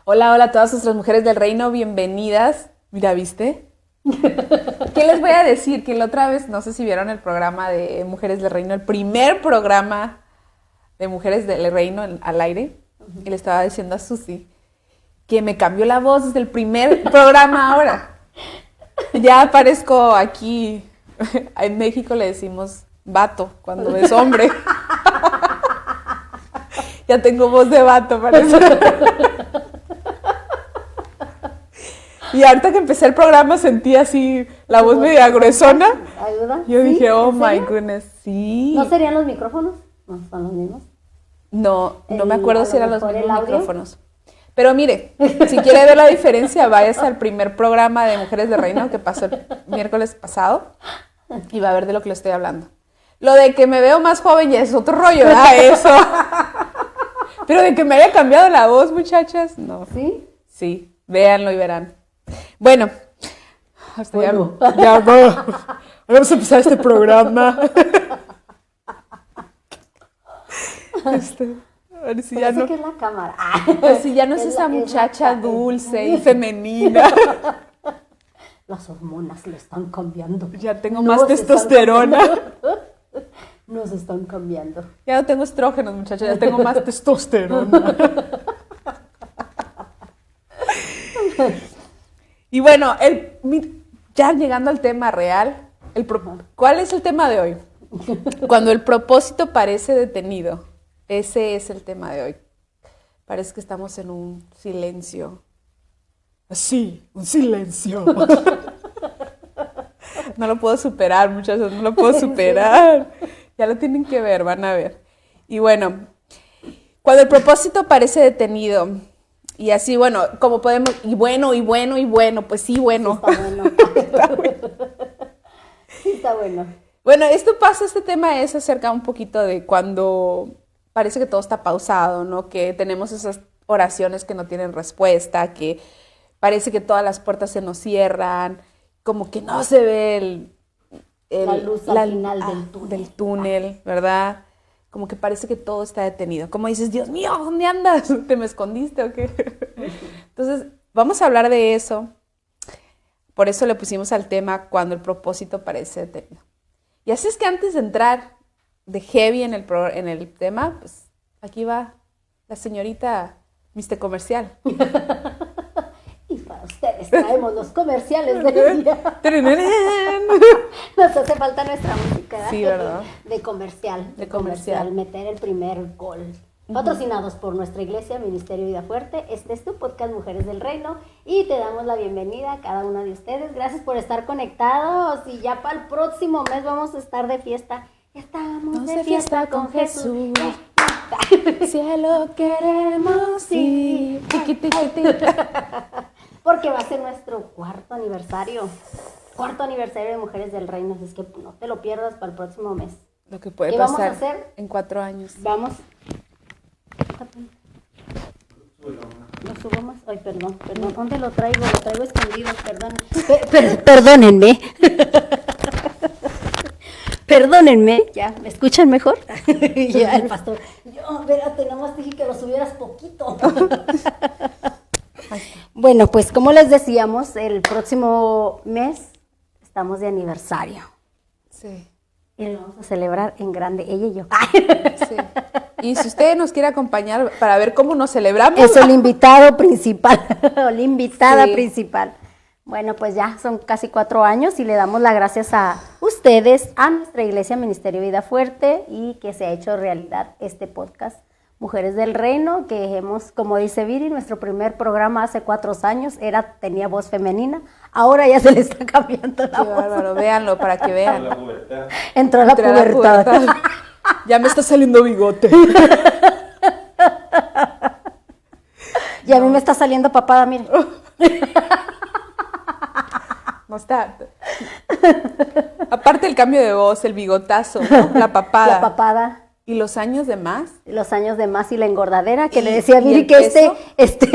Hola, hola a todas nuestras mujeres del reino, bienvenidas. Mira, ¿viste? ¿Qué les voy a decir? Que la otra vez, no sé si vieron el programa de Mujeres del Reino, el primer programa de Mujeres del Reino al aire, y le estaba diciendo a Susi que me cambió la voz desde el primer programa ahora. Ya aparezco aquí, en México le decimos vato cuando es hombre. Ya tengo voz de vato, parece. Y ahorita que empecé el programa sentí así la voz media gruesona. ¿Ayuda? Yo ¿Sí? dije, oh ¿En my serio? goodness, sí. ¿No serían los micrófonos? ¿No son los mismos? No me acuerdo a si lo eran los mejor mismos el audio. micrófonos. Pero mire, si quiere ver la diferencia, váyase al primer programa de Mujeres de Reino que pasó el miércoles pasado y va a ver de lo que le estoy hablando. Lo de que me veo más joven ya es otro rollo, ¿verdad? Eso. Pero de que me haya cambiado la voz, muchachas, no. ¿Sí? Sí, véanlo y verán. Bueno, hasta Bueno. ya vamos a empezar este programa. A ver si ya Parece no, que es la cámara. si ya no es esa muchacha dulce y femenina. Las hormonas le están cambiando. Ya tengo Nos más están testosterona. cambiando. Nos están cambiando. Ya no tengo estrógenos, muchachas, ya tengo más testosterona. Y bueno, ya llegando al tema real, ¿cuál es el tema de hoy? Cuando el propósito parece detenido. Ese es el tema de hoy. Parece que estamos en un silencio. Así, un silencio. No lo puedo superar, muchachos, no lo puedo superar. Ya lo tienen que ver, van a ver. Y bueno, cuando el propósito parece detenido, y así, bueno, como podemos, y bueno, pues sí, bueno. Sí, está bueno. Está bueno. Sí, está bueno. Bueno, este tema es acerca un poquito de cuando parece que todo está pausado, ¿no? Que tenemos esas oraciones que no tienen respuesta, que parece que todas las puertas se nos cierran, como que no se ve La luz al final del túnel, ¿verdad? Como que parece que todo está detenido. Como dices, Dios mío, ¿dónde andas? ¿Te me escondiste o qué? Entonces, vamos a hablar de eso. Por eso le pusimos al tema cuando el propósito parece detenido. Y así es que antes de entrar de heavy en el tema, pues aquí va la señorita Mr. Comercial. Y para ustedes traemos los comerciales del día. Nos hace falta nuestra música, ¿verdad? Sí, ¿verdad? De comercial. De comercial. Meter el primer gol. Patrocinados por nuestra iglesia, Ministerio Vida Fuerte. Este es tu podcast Mujeres del Reino y te damos la bienvenida a cada una de ustedes. Gracias por estar conectados y ya para el próximo mes vamos a estar de fiesta. Ya estamos de fiesta con Jesús. Cielo queremos ir. Tiqui, tiqui, tiqui. Porque va a ser nuestro cuarto aniversario de Mujeres del Reino, así es que no te lo pierdas para el próximo mes. Lo que puede ¿Qué vamos pasar a hacer? en 4 años. Vamos. ¿Lo subo más? Ay, perdón. ¿Dónde lo traigo? Lo traigo escondido, perdón. Perdónenme. Perdónenme. ¿Ya? ¿Me escuchan mejor? Ya, el pastor. Yo, espérate, nomás dije que lo subieras poquito. Bueno, pues como les decíamos, el próximo mes estamos de aniversario. Sí. Y lo vamos a celebrar en grande, ella y yo. Sí. Y si usted nos quiere acompañar para ver cómo nos celebramos. Es el invitado principal, o la invitada Sí. principal. Bueno, pues ya son casi 4 años y le damos las gracias a ustedes, a nuestra iglesia Ministerio Vida Fuerte y que se ha hecho realidad este podcast Mujeres del Reino, que hemos, como dice Viri, nuestro primer programa hace 4 años tenía voz femenina, ahora ya se le está cambiando la Qué voz. bárbaro, véanlo para que vean. Entró la Entré a la pubertad. pubertad. Ya me está saliendo bigote. Y a mí me está saliendo papada, mire. No está. Aparte el cambio de voz, el bigotazo, ¿no? La papada. La papada. ¿Y los años de más? Los años de más y la engordadera, que ¿Y- le decía a y Viri el que peso? ahorita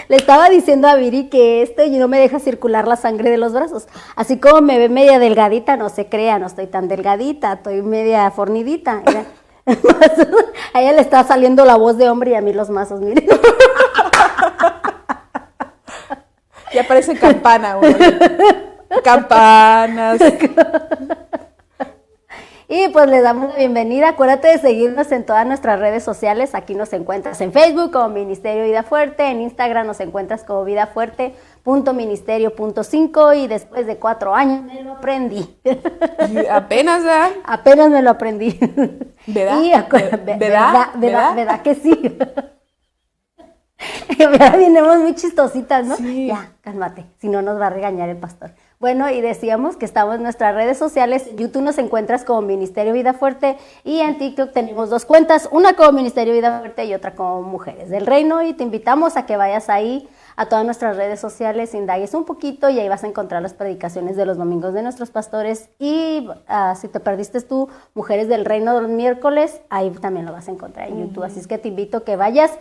le estaba diciendo a Viri que y no me deja circular la sangre de los brazos. Así como me ve media delgadita, no se crea, no estoy tan delgadita, estoy media fornidita. A ella le está saliendo la voz de hombre y a mí los mazos, miren. Ya parece campana, güey. Campanas. Y pues les damos la bienvenida. Acuérdate de seguirnos en todas nuestras redes sociales. Aquí nos encuentras en Facebook como Ministerio Vida Fuerte, en Instagram nos encuentras como vidafuerte.ministerio.5 y después de 4 años me lo aprendí. Apenas, ¿verdad? Apenas me lo aprendí. ¿Verdad? ¿Verdad que sí? Ya venimos muy chistositas, ¿no? Sí. Ya, cálmate, si no nos va a regañar el pastor. Bueno, y decíamos que estamos en nuestras redes sociales. En YouTube nos encuentras como Ministerio Vida Fuerte y en TikTok tenemos 2 cuentas, una como Ministerio Vida Fuerte y otra como Mujeres del Reino. Y te invitamos a que vayas ahí a todas nuestras redes sociales, indagues un poquito y ahí vas a encontrar las predicaciones de los domingos de nuestros pastores. Y si te perdiste tú Mujeres del Reino de los miércoles, ahí también lo vas a encontrar en YouTube. Así es que te invito a que vayas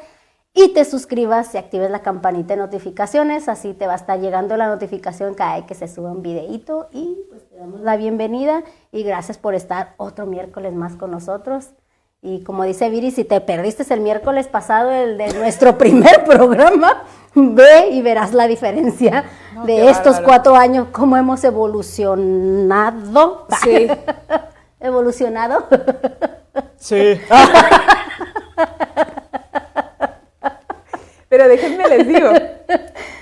y te suscribas y actives la campanita de notificaciones, así te va a estar llegando la notificación cada vez que se suba un videíto. Y pues te damos la bienvenida y gracias por estar otro miércoles más con nosotros. Y como dice Viri, si te perdiste el miércoles pasado, el de nuestro primer programa, ve y verás la diferencia de estos bárbaro. 4 años, cómo hemos evolucionado. Sí. ¿Evolucionado? Sí. Pero déjenme les digo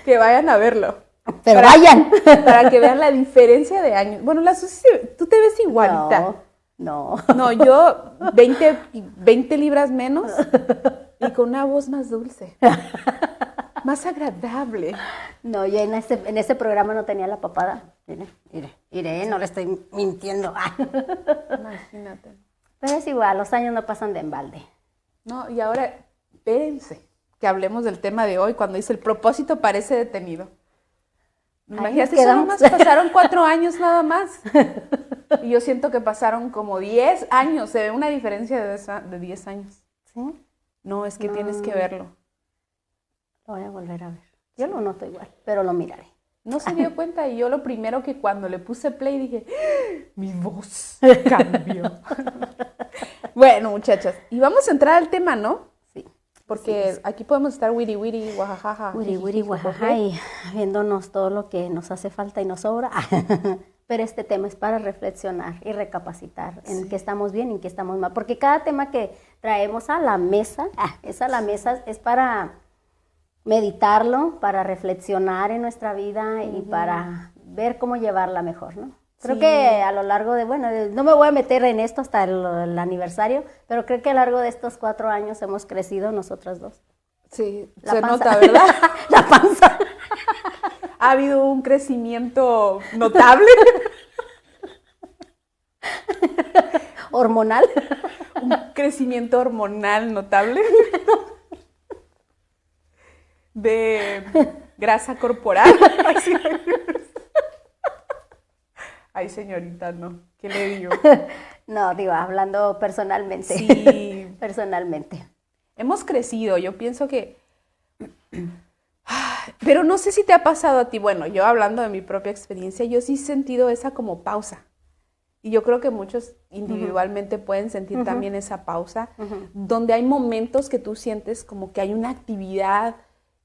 que vayan a verlo. Pero vayan. Para que vean la diferencia de años. Bueno, la Susi, tú te ves igualita. No. No, yo 20 libras menos y con una voz más dulce. Más agradable. No, yo en ese programa no tenía la papada. Mire, no le estoy mintiendo. Imagínate. Pero es igual, los años no pasan de embalde. No, y ahora, espérense que hablemos del tema de hoy, cuando dice el propósito parece detenido. Imagínate, eso nomás pasaron 4 años nada más. Y yo siento que pasaron como 10 años. Se ve una diferencia de 10 años. ¿Sí? No, es que tienes que verlo. Lo voy a volver a ver. Yo lo noto igual, pero lo miraré. No se dio cuenta y yo lo primero que cuando le puse play dije, ¡ah! Mi voz cambió. Bueno, muchachas, y vamos a entrar al tema, ¿no? Sí. Porque aquí podemos estar wiri wiri, guajajaja. Wiri, guajaja, y viéndonos todo lo que nos hace falta y nos sobra. Pero este tema es para reflexionar y recapacitar en qué estamos bien y en qué estamos mal. Porque cada tema que traemos a la mesa, es para meditarlo, para reflexionar en nuestra vida y para ver cómo llevarla mejor, ¿no? Creo que a lo largo de, no me voy a meter en esto hasta el aniversario, pero creo que a lo largo de estos 4 años hemos crecido nosotras dos. Sí, La se panza. nota, ¿verdad? La panza. Ha habido un crecimiento notable. Hormonal. Un crecimiento hormonal notable. De grasa corporal. Ay, señorita, no. ¿Qué le digo? No, digo, hablando personalmente. Sí. Personalmente. Hemos crecido. Yo pienso que... Pero no sé si te ha pasado a ti. Bueno, yo hablando de mi propia experiencia, yo sí he sentido esa como pausa. Y yo creo que muchos individualmente pueden sentir también esa pausa, donde hay momentos que tú sientes como que hay una actividad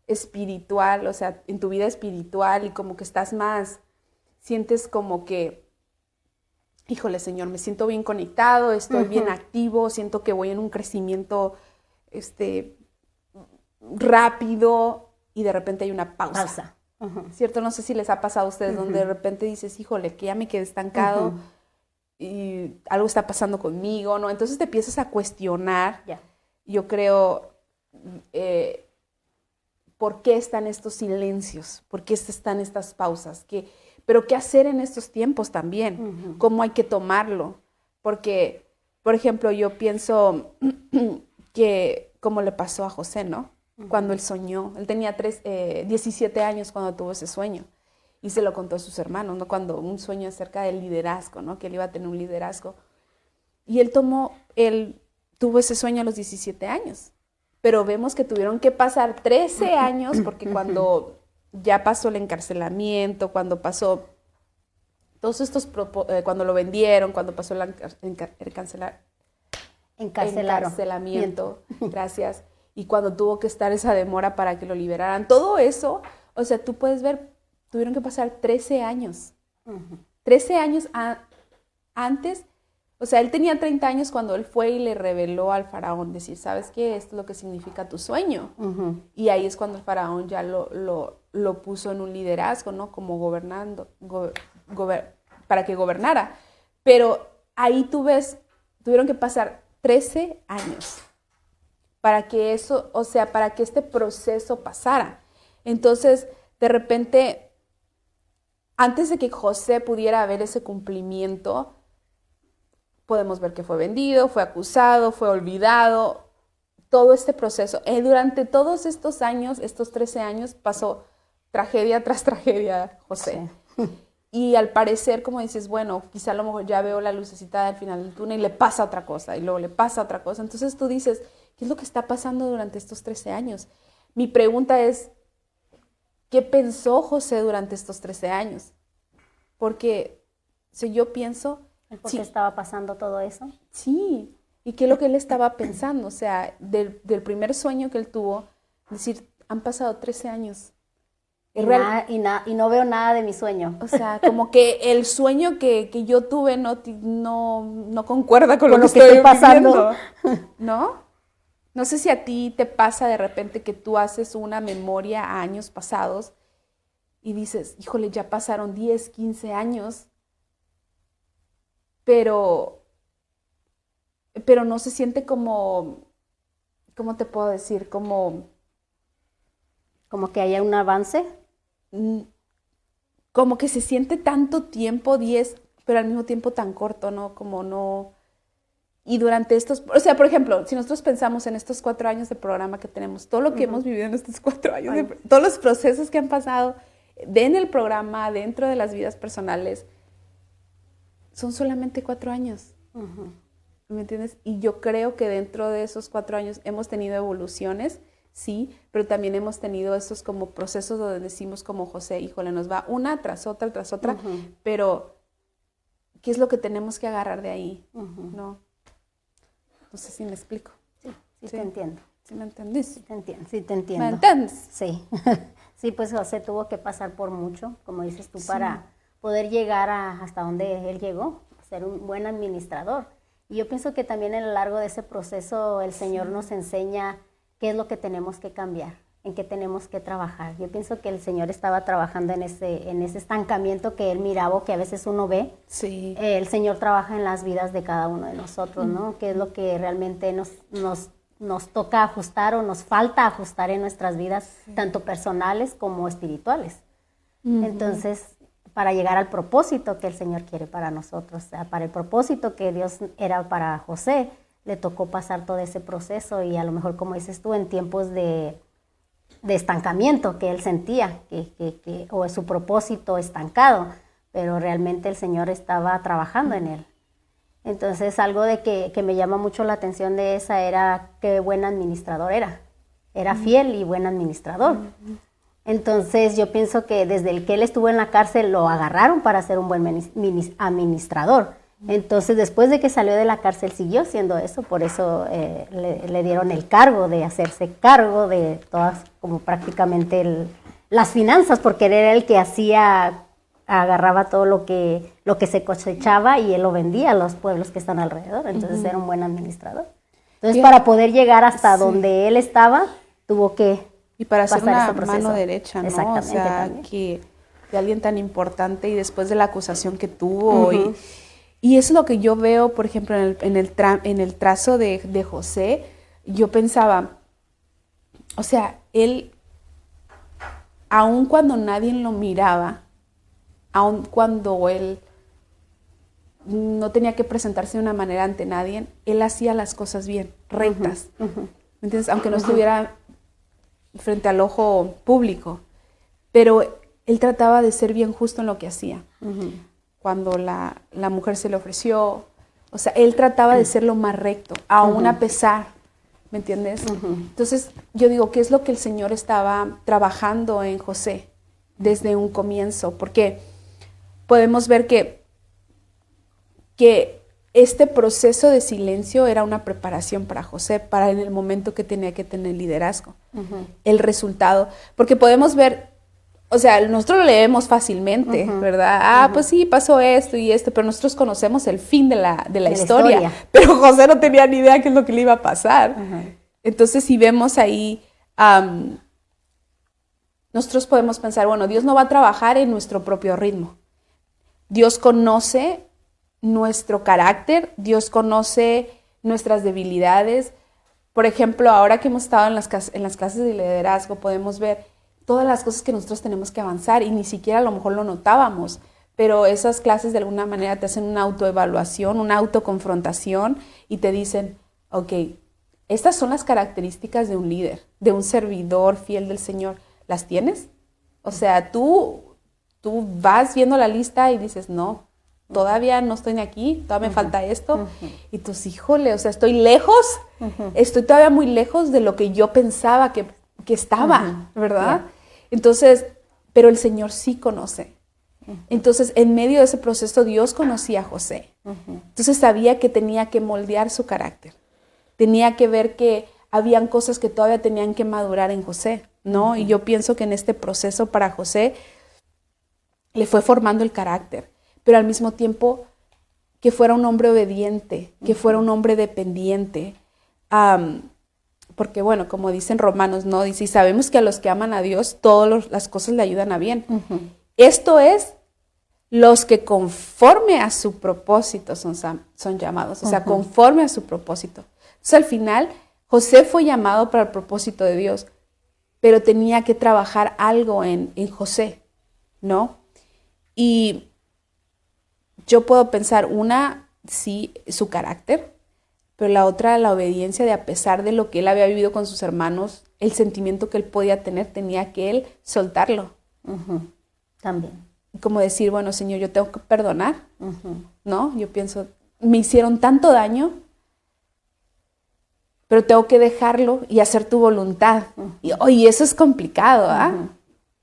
espiritual, o sea, en tu vida espiritual y como que estás más, sientes como que, híjole, Señor, me siento bien conectado, estoy bien activo, siento que voy en un crecimiento rápido y de repente hay una pausa. ¿Cierto? No sé si les ha pasado a ustedes donde de repente dices, híjole, que ya me quedé estancado y algo está pasando conmigo, ¿no? Entonces te empiezas a cuestionar, yo creo, ¿por qué están estos silencios? ¿Por qué están estas pausas? Pero ¿qué hacer en estos tiempos también? ¿Cómo hay que tomarlo? Porque, por ejemplo, yo pienso que como le pasó a José, ¿no? Cuando él soñó, él tenía 17 años cuando tuvo ese sueño y se lo contó a sus hermanos, ¿no? Cuando un sueño acerca del liderazgo, ¿no? Que él iba a tener un liderazgo. Y él tuvo ese sueño a los 17 años, pero vemos que tuvieron que pasar 13 años porque cuando ya pasó el encarcelamiento, cuando pasó todos estos, cuando lo vendieron, cuando pasó el encarcelamiento, gracias, y cuando tuvo que estar esa demora para que lo liberaran, todo eso, o sea, tú puedes ver, tuvieron que pasar 13 años, 13 años antes, o sea, él tenía 30 años cuando él fue y le reveló al faraón, decir, ¿sabes qué? Esto es lo que significa tu sueño. Y ahí es cuando el faraón ya lo puso en un liderazgo, ¿no? Como gobernando, para que gobernara. Pero ahí tú ves, tuvieron que pasar 13 años para que eso, o sea, para que este proceso pasara. Entonces, de repente, antes de que José pudiera ver ese cumplimiento, podemos ver que fue vendido, fue acusado, fue olvidado, todo este proceso. Durante todos estos años, estos 13 años, pasó tragedia tras tragedia José. Sí. Y al parecer, como dices, bueno, quizá a lo mejor ya veo la lucecita al final del túnel y le pasa otra cosa, y luego le pasa otra cosa. Entonces tú dices, ¿qué es lo que está pasando durante estos 13 años? Mi pregunta es, ¿qué pensó José durante estos 13 años? Porque si yo pienso... ¿Por qué estaba pasando todo eso? Sí, y qué es lo que él estaba pensando, o sea, del primer sueño que él tuvo, decir, han pasado 13 años. Y no veo nada de mi sueño. O sea, como que el sueño que yo tuve no concuerda con lo que estoy pasando, ¿no? No sé si a ti te pasa de repente que tú haces una memoria a años pasados y dices, híjole, ya pasaron 10, 15 años, pero no se siente como, ¿cómo te puedo decir? Como que haya un avance. Como que se siente tanto tiempo, 10, pero al mismo tiempo tan corto, ¿no? Como no... Y durante estos... O sea, por ejemplo, si nosotros pensamos en estos 4 años de programa que tenemos, todo lo que hemos vivido en estos 4 años, todos los procesos que han pasado en el programa, dentro de las vidas personales, son solamente 4 años. ¿Me entiendes? Y yo creo que dentro de esos 4 años hemos tenido evoluciones, sí, pero también hemos tenido esos como procesos donde decimos como José, híjole, nos va una tras otra, pero ¿qué es lo que tenemos que agarrar de ahí? No sé si me explico. Sí, te entiendo. ¿Sí me entendís? Sí te entiendo. ¿Me entiendes? Sí. Sí, pues José tuvo que pasar por mucho, como dices tú, para poder llegar hasta donde él llegó, ser un buen administrador. Y yo pienso que también a lo largo de ese proceso el Señor nos enseña qué es lo que tenemos que cambiar, en qué tenemos que trabajar. Yo pienso que el Señor estaba trabajando en ese estancamiento que Él miraba o que a veces uno ve. Sí. El Señor trabaja en las vidas de cada uno de nosotros, ¿no? Qué es lo que realmente nos toca ajustar o nos falta ajustar en nuestras vidas, tanto personales como espirituales. Entonces, para llegar al propósito que el Señor quiere para nosotros, o sea, para el propósito que Dios era para José, le tocó pasar todo ese proceso y a lo mejor, como dices tú, en tiempos de estancamiento que él sentía, o su propósito estancado, pero realmente el Señor estaba trabajando en él. Entonces, algo de que me llama mucho la atención de esa era qué buen administrador era fiel y buen administrador. Entonces, yo pienso que desde el que él estuvo en la cárcel lo agarraron para ser un buen administrador. Entonces, después de que salió de la cárcel, siguió siendo eso, por eso le dieron el cargo de hacerse cargo de todas, como prácticamente las finanzas, porque él era el que agarraba todo lo que se cosechaba y él lo vendía a los pueblos que están alrededor, entonces era un buen administrador. Entonces, para poder llegar hasta donde él estaba, tuvo que y para ser una proceso. Mano derecha, ¿no? Exactamente, o sea, también. Que de alguien tan importante y después de la acusación que tuvo y eso es lo que yo veo, por ejemplo, en el trazo de José. Yo pensaba, o sea, él, aun cuando nadie lo miraba, aun cuando él no tenía que presentarse de una manera ante nadie, él hacía las cosas bien, rectas. ¿Me entiendes? Aunque no estuviera frente al ojo público, pero él trataba de ser bien justo en lo que hacía. Cuando la mujer se le ofreció, o sea, él trataba de ser lo más recto, aún a pesar, ¿me entiendes? Entonces, yo digo, ¿qué es lo que el Señor estaba trabajando en José desde un comienzo? Porque podemos ver que este proceso de silencio era una preparación para José, para en el momento que tenía que tener liderazgo. El resultado, porque podemos ver, o sea, nosotros lo leemos fácilmente, ¿verdad? Pues sí, pasó esto y esto, pero nosotros conocemos el fin de la historia. Pero José no tenía ni idea qué es lo que le iba a pasar. Entonces, si vemos ahí, nosotros podemos pensar, bueno, Dios no va a trabajar en nuestro propio ritmo. Dios conoce nuestro carácter, Dios conoce nuestras debilidades. Por ejemplo, ahora que hemos estado en las clases de liderazgo, podemos ver todas las cosas que nosotros tenemos que avanzar y ni siquiera a lo mejor lo notábamos, pero esas clases de alguna manera te hacen una autoevaluación, una autoconfrontación y te dicen, ok, estas son las características de un líder, de un servidor fiel del Señor. ¿Las tienes? O sea, tú vas viendo la lista y dices, no, todavía no estoy ni aquí, todavía me falta esto. Y tú, híjole, o sea, estoy lejos, estoy todavía muy lejos de lo que yo pensaba que estaba, ¿verdad? Entonces, pero el Señor sí conoce. Entonces, en medio de ese proceso, Dios conocía a José. Entonces, sabía que tenía que moldear su carácter. Tenía que ver que habían cosas que todavía tenían que madurar en José, ¿no? Y yo pienso que en este proceso para José le fue formando el carácter, pero al mismo tiempo que fuera un hombre obediente, que fuera un hombre dependiente. Porque bueno, como dicen Romanos, ¿no? Dice, y sabemos que a los que aman a Dios, todas las cosas le ayudan a bien. Esto es, los que conforme a su propósito son llamados, o sea, conforme a su propósito. Entonces, al final, José fue llamado para el propósito de Dios, pero tenía que trabajar algo en José, ¿no? Y yo puedo pensar, sí, su carácter, pero la otra, la obediencia de a pesar de lo que él había vivido con sus hermanos, el sentimiento que él podía tener, tenía que él soltarlo. También. Como decir, bueno, Señor, yo tengo que perdonar, ¿no? Yo pienso, me hicieron tanto daño, pero tengo que dejarlo y hacer tu voluntad. Y eso es complicado, ¿ah?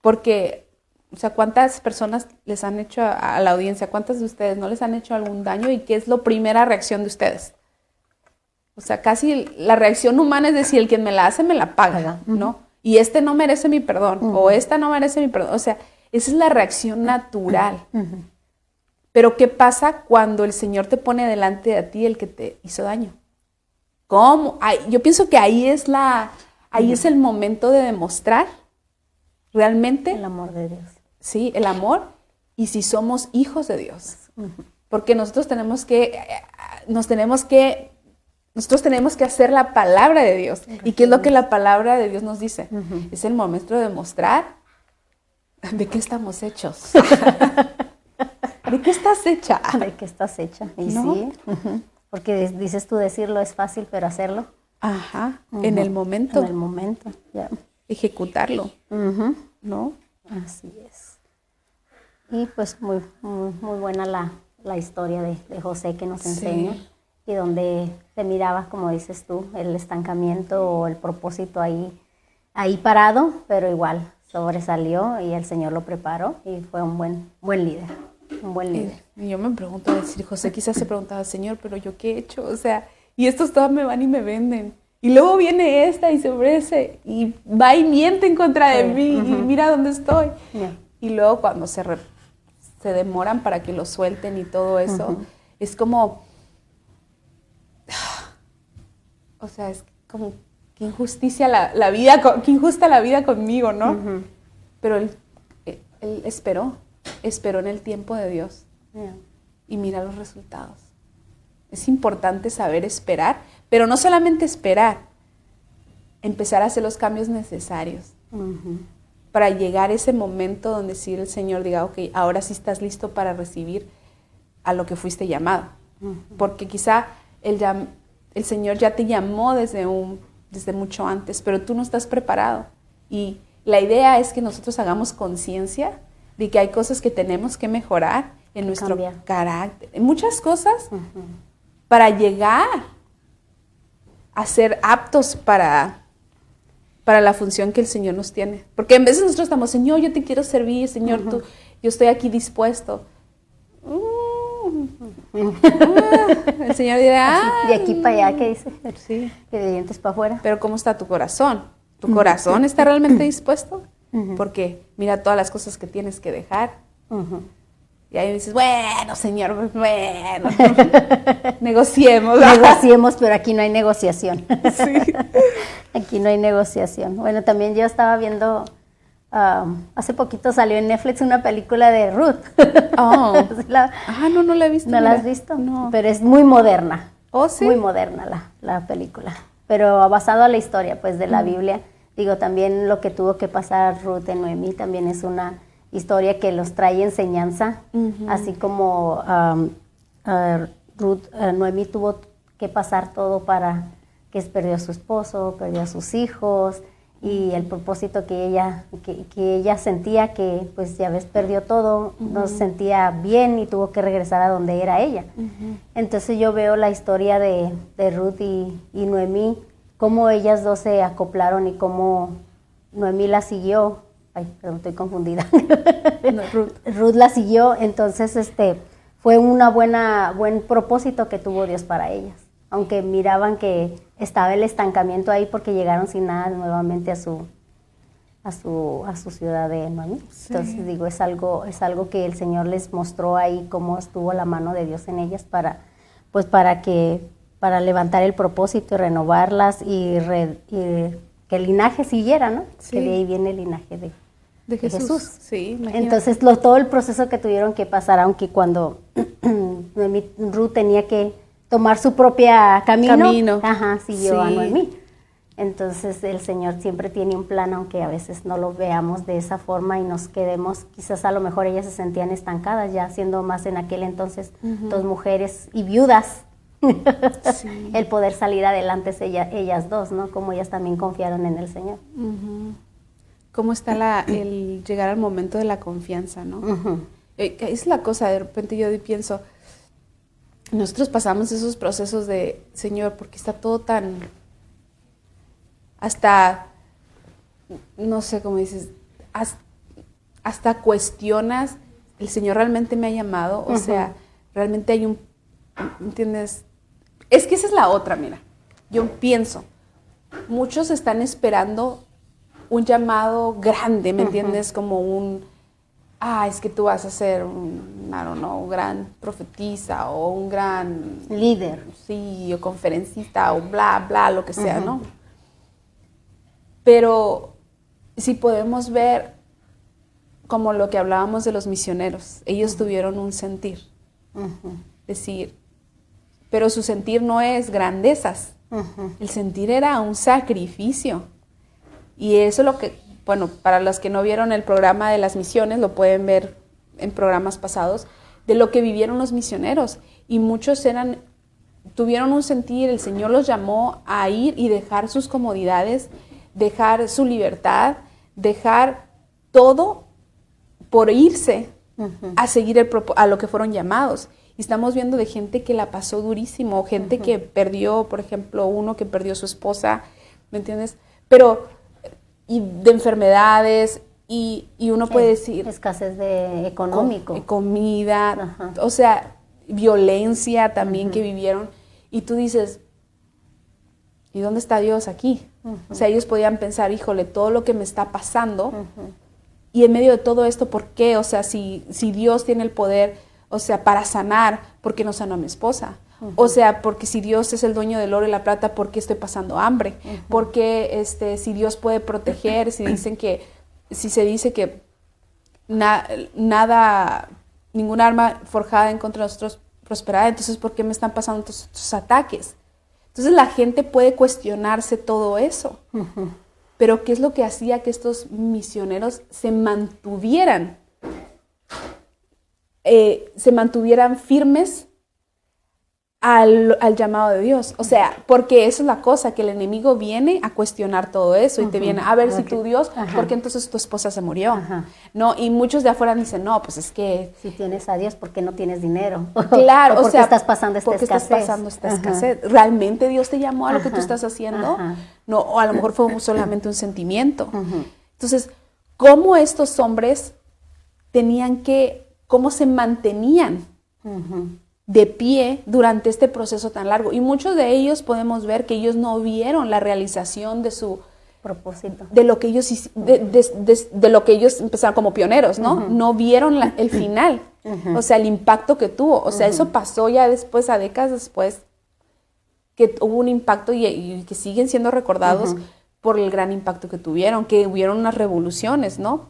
Porque, o sea, ¿cuántas personas les han hecho a la audiencia? ¿Cuántas de ustedes no les han hecho algún daño? ¿Y qué es la primera reacción de ustedes? O sea, casi la reacción humana es decir, el quien me la hace, me la paga, ¿no? Y este no merece mi perdón, o esta no merece mi perdón. O sea, esa es la reacción natural. Pero ¿qué pasa cuando el Señor te pone delante de ti el que te hizo daño? ¿Cómo? Yo pienso que ahí es el momento de demostrar realmente el amor de Dios. Sí, el amor, y si somos hijos de Dios. Porque nosotros tenemos que hacer la palabra de Dios. ¿Y qué es lo que la palabra de Dios nos dice? Es el momento de demostrar de qué estamos hechos. ¿De qué estás hecha? ¿De qué estás hecha? Y ¿no? sí, porque dices tú decirlo es fácil, pero hacerlo. En el momento. En el momento, ya. Ejecutarlo, ¿no? Así es. Y pues muy buena la historia de José que nos enseña. Y donde te mirabas, como dices tú, el estancamiento o el propósito ahí parado, pero igual sobresalió y el Señor lo preparó y fue un buen líder, un buen líder. Y yo me pregunto, José quizás se preguntaba, Señor, pero yo qué he hecho, o sea, y estos todos me van y me venden. Y luego viene esta y se ofrece y va y miente en contra de mí y mira dónde estoy. Y luego cuando se demoran para que lo suelten y todo eso, es como... O sea, es como qué injusticia la vida, qué injusta la vida conmigo, ¿no? Pero él esperó en el tiempo de Dios y mira los resultados. Es importante saber esperar, pero no solamente esperar, empezar a hacer los cambios necesarios para llegar a ese momento donde sí el Señor diga, ok, ahora sí estás listo para recibir a lo que fuiste llamado. Porque quizá el Señor ya te llamó desde mucho antes, pero tú no estás preparado. Y la idea es que nosotros hagamos conciencia de que hay cosas que tenemos que mejorar en nuestro carácter, en muchas cosas, para llegar a ser aptos para la función que el Señor nos tiene. Porque en veces nosotros estamos, Señor, yo te quiero servir, Señor, yo estoy aquí dispuesto. El Señor dirá, de aquí para allá, ¿qué dice? Sí. Que de dientes para afuera. Pero ¿cómo está tu corazón? ¿Tu corazón está realmente dispuesto? Porque mira todas las cosas que tienes que dejar. Y ahí dices, bueno, Señor, pues bueno, negociemos. Negociemos, pero aquí no hay negociación. Sí. Aquí no hay negociación. Bueno, también yo estaba viendo, hace poquito salió en Netflix una película de Ruth. Oh. No la he visto. ¿No la has visto? No. Pero es muy moderna. ¿Oh, sí? Muy moderna la película. Pero basado a la historia, pues, de la Biblia. Digo, también lo que tuvo que pasar Ruth en Noemí también es una historia que los trae enseñanza. Así como Noemí tuvo que pasar todo para que perdió a su esposo, perdió a sus hijos, y el propósito que ella sentía que, pues, ya ves, perdió todo, no se sentía bien y tuvo que regresar a donde era ella. Entonces yo veo la historia de Ruth y Noemí, cómo ellas dos se acoplaron y cómo Noemí la siguió. Ay, perdón, estoy confundida. No, Ruth la siguió, entonces fue buen propósito que tuvo Dios para ellas. Aunque miraban que estaba el estancamiento ahí porque llegaron sin nada nuevamente a su ciudad de Noemí. Sí. Entonces digo, es algo que el Señor les mostró ahí, cómo estuvo la mano de Dios en ellas para levantar el propósito y renovarlas y que el linaje siguiera, ¿no? Sí. Que de ahí viene el linaje de Jesús. Sí, imagínate. Entonces todo el proceso que tuvieron que pasar, aunque cuando Ruth tenía que tomar su propia camino. Siguió a Noemí. Entonces el Señor siempre tiene un plan, aunque a veces no lo veamos de esa forma y nos quedemos, quizás a lo mejor ellas se sentían estancadas, ya siendo más en aquel entonces dos mujeres y viudas. Sí. El poder salir adelante es ellas dos, ¿no? Como ellas también confiaron en el Señor. ¿Cómo está el llegar al momento de la confianza, no? Es la cosa, de repente yo pienso, nosotros pasamos esos procesos de, Señor, porque está todo tan, hasta, no sé cómo dices, hasta cuestionas, ¿el Señor realmente me ha llamado? O sea, realmente hay ¿entiendes? Es que esa es la otra, mira, yo pienso, muchos están esperando un llamado grande, ¿me entiendes? Como es que tú vas a ser un gran profetisa o un gran líder. Sí, o conferencista o bla, bla, lo que sea, ¿no? Pero si podemos ver como lo que hablábamos de los misioneros, ellos tuvieron un sentir, decir, pero su sentir no es grandezas, el sentir era un sacrificio. Y eso es lo que, bueno, para los que no vieron el programa de las misiones, lo pueden ver en programas pasados, de lo que vivieron los misioneros. Y muchos tuvieron un sentir, el Señor los llamó a ir y dejar sus comodidades, dejar su libertad, dejar todo por irse a seguir a lo que fueron llamados. Y estamos viendo de gente que la pasó durísimo, gente que perdió, por ejemplo, uno que perdió a su esposa, ¿me entiendes? Y de enfermedades, y uno puede decir... Escasez de económico. Comida, o sea, violencia también que vivieron. Y tú dices, ¿y dónde está Dios aquí? O sea, ellos podían pensar, híjole, todo lo que me está pasando, y en medio de todo esto, ¿por qué? O sea, si Dios tiene el poder, o sea, para sanar, ¿por qué no sanó a mi esposa? O sea, porque si Dios es el dueño del oro y la plata, ¿por qué estoy pasando hambre? Porque si Dios puede proteger, si se dice que ninguna arma forjada en contra de nosotros prosperará, entonces ¿por qué me están pasando estos ataques? Entonces la gente puede cuestionarse todo eso. Pero ¿qué es lo que hacía que estos misioneros se mantuvieran firmes al llamado de Dios? O sea, porque eso es la cosa, que el enemigo viene a cuestionar todo eso y te viene a ver si tu Dios, ¿por qué entonces tu esposa se murió? ¿No? Y muchos de afuera dicen, no, pues es que... Si tienes a Dios, ¿por qué no tienes dinero? Claro, o sea, estás pasando esta escasez. Estás pasando esta escasez. ¿Realmente Dios te llamó a lo que tú estás haciendo? No, o a lo mejor fue solamente un sentimiento. Entonces, ¿cómo estos hombres cómo se mantenían de pie durante este proceso tan largo. Y muchos de ellos podemos ver que ellos no vieron la realización de su propósito, de lo que ellos de lo que ellos empezaron como pioneros, ¿no? Uh-huh. No vieron el final, uh-huh. O sea, el impacto que tuvo. O sea, uh-huh. Eso pasó ya después, a décadas después, que hubo un impacto y que siguen siendo recordados uh-huh. por el gran impacto que tuvieron, que hubieron unas revoluciones, ¿no?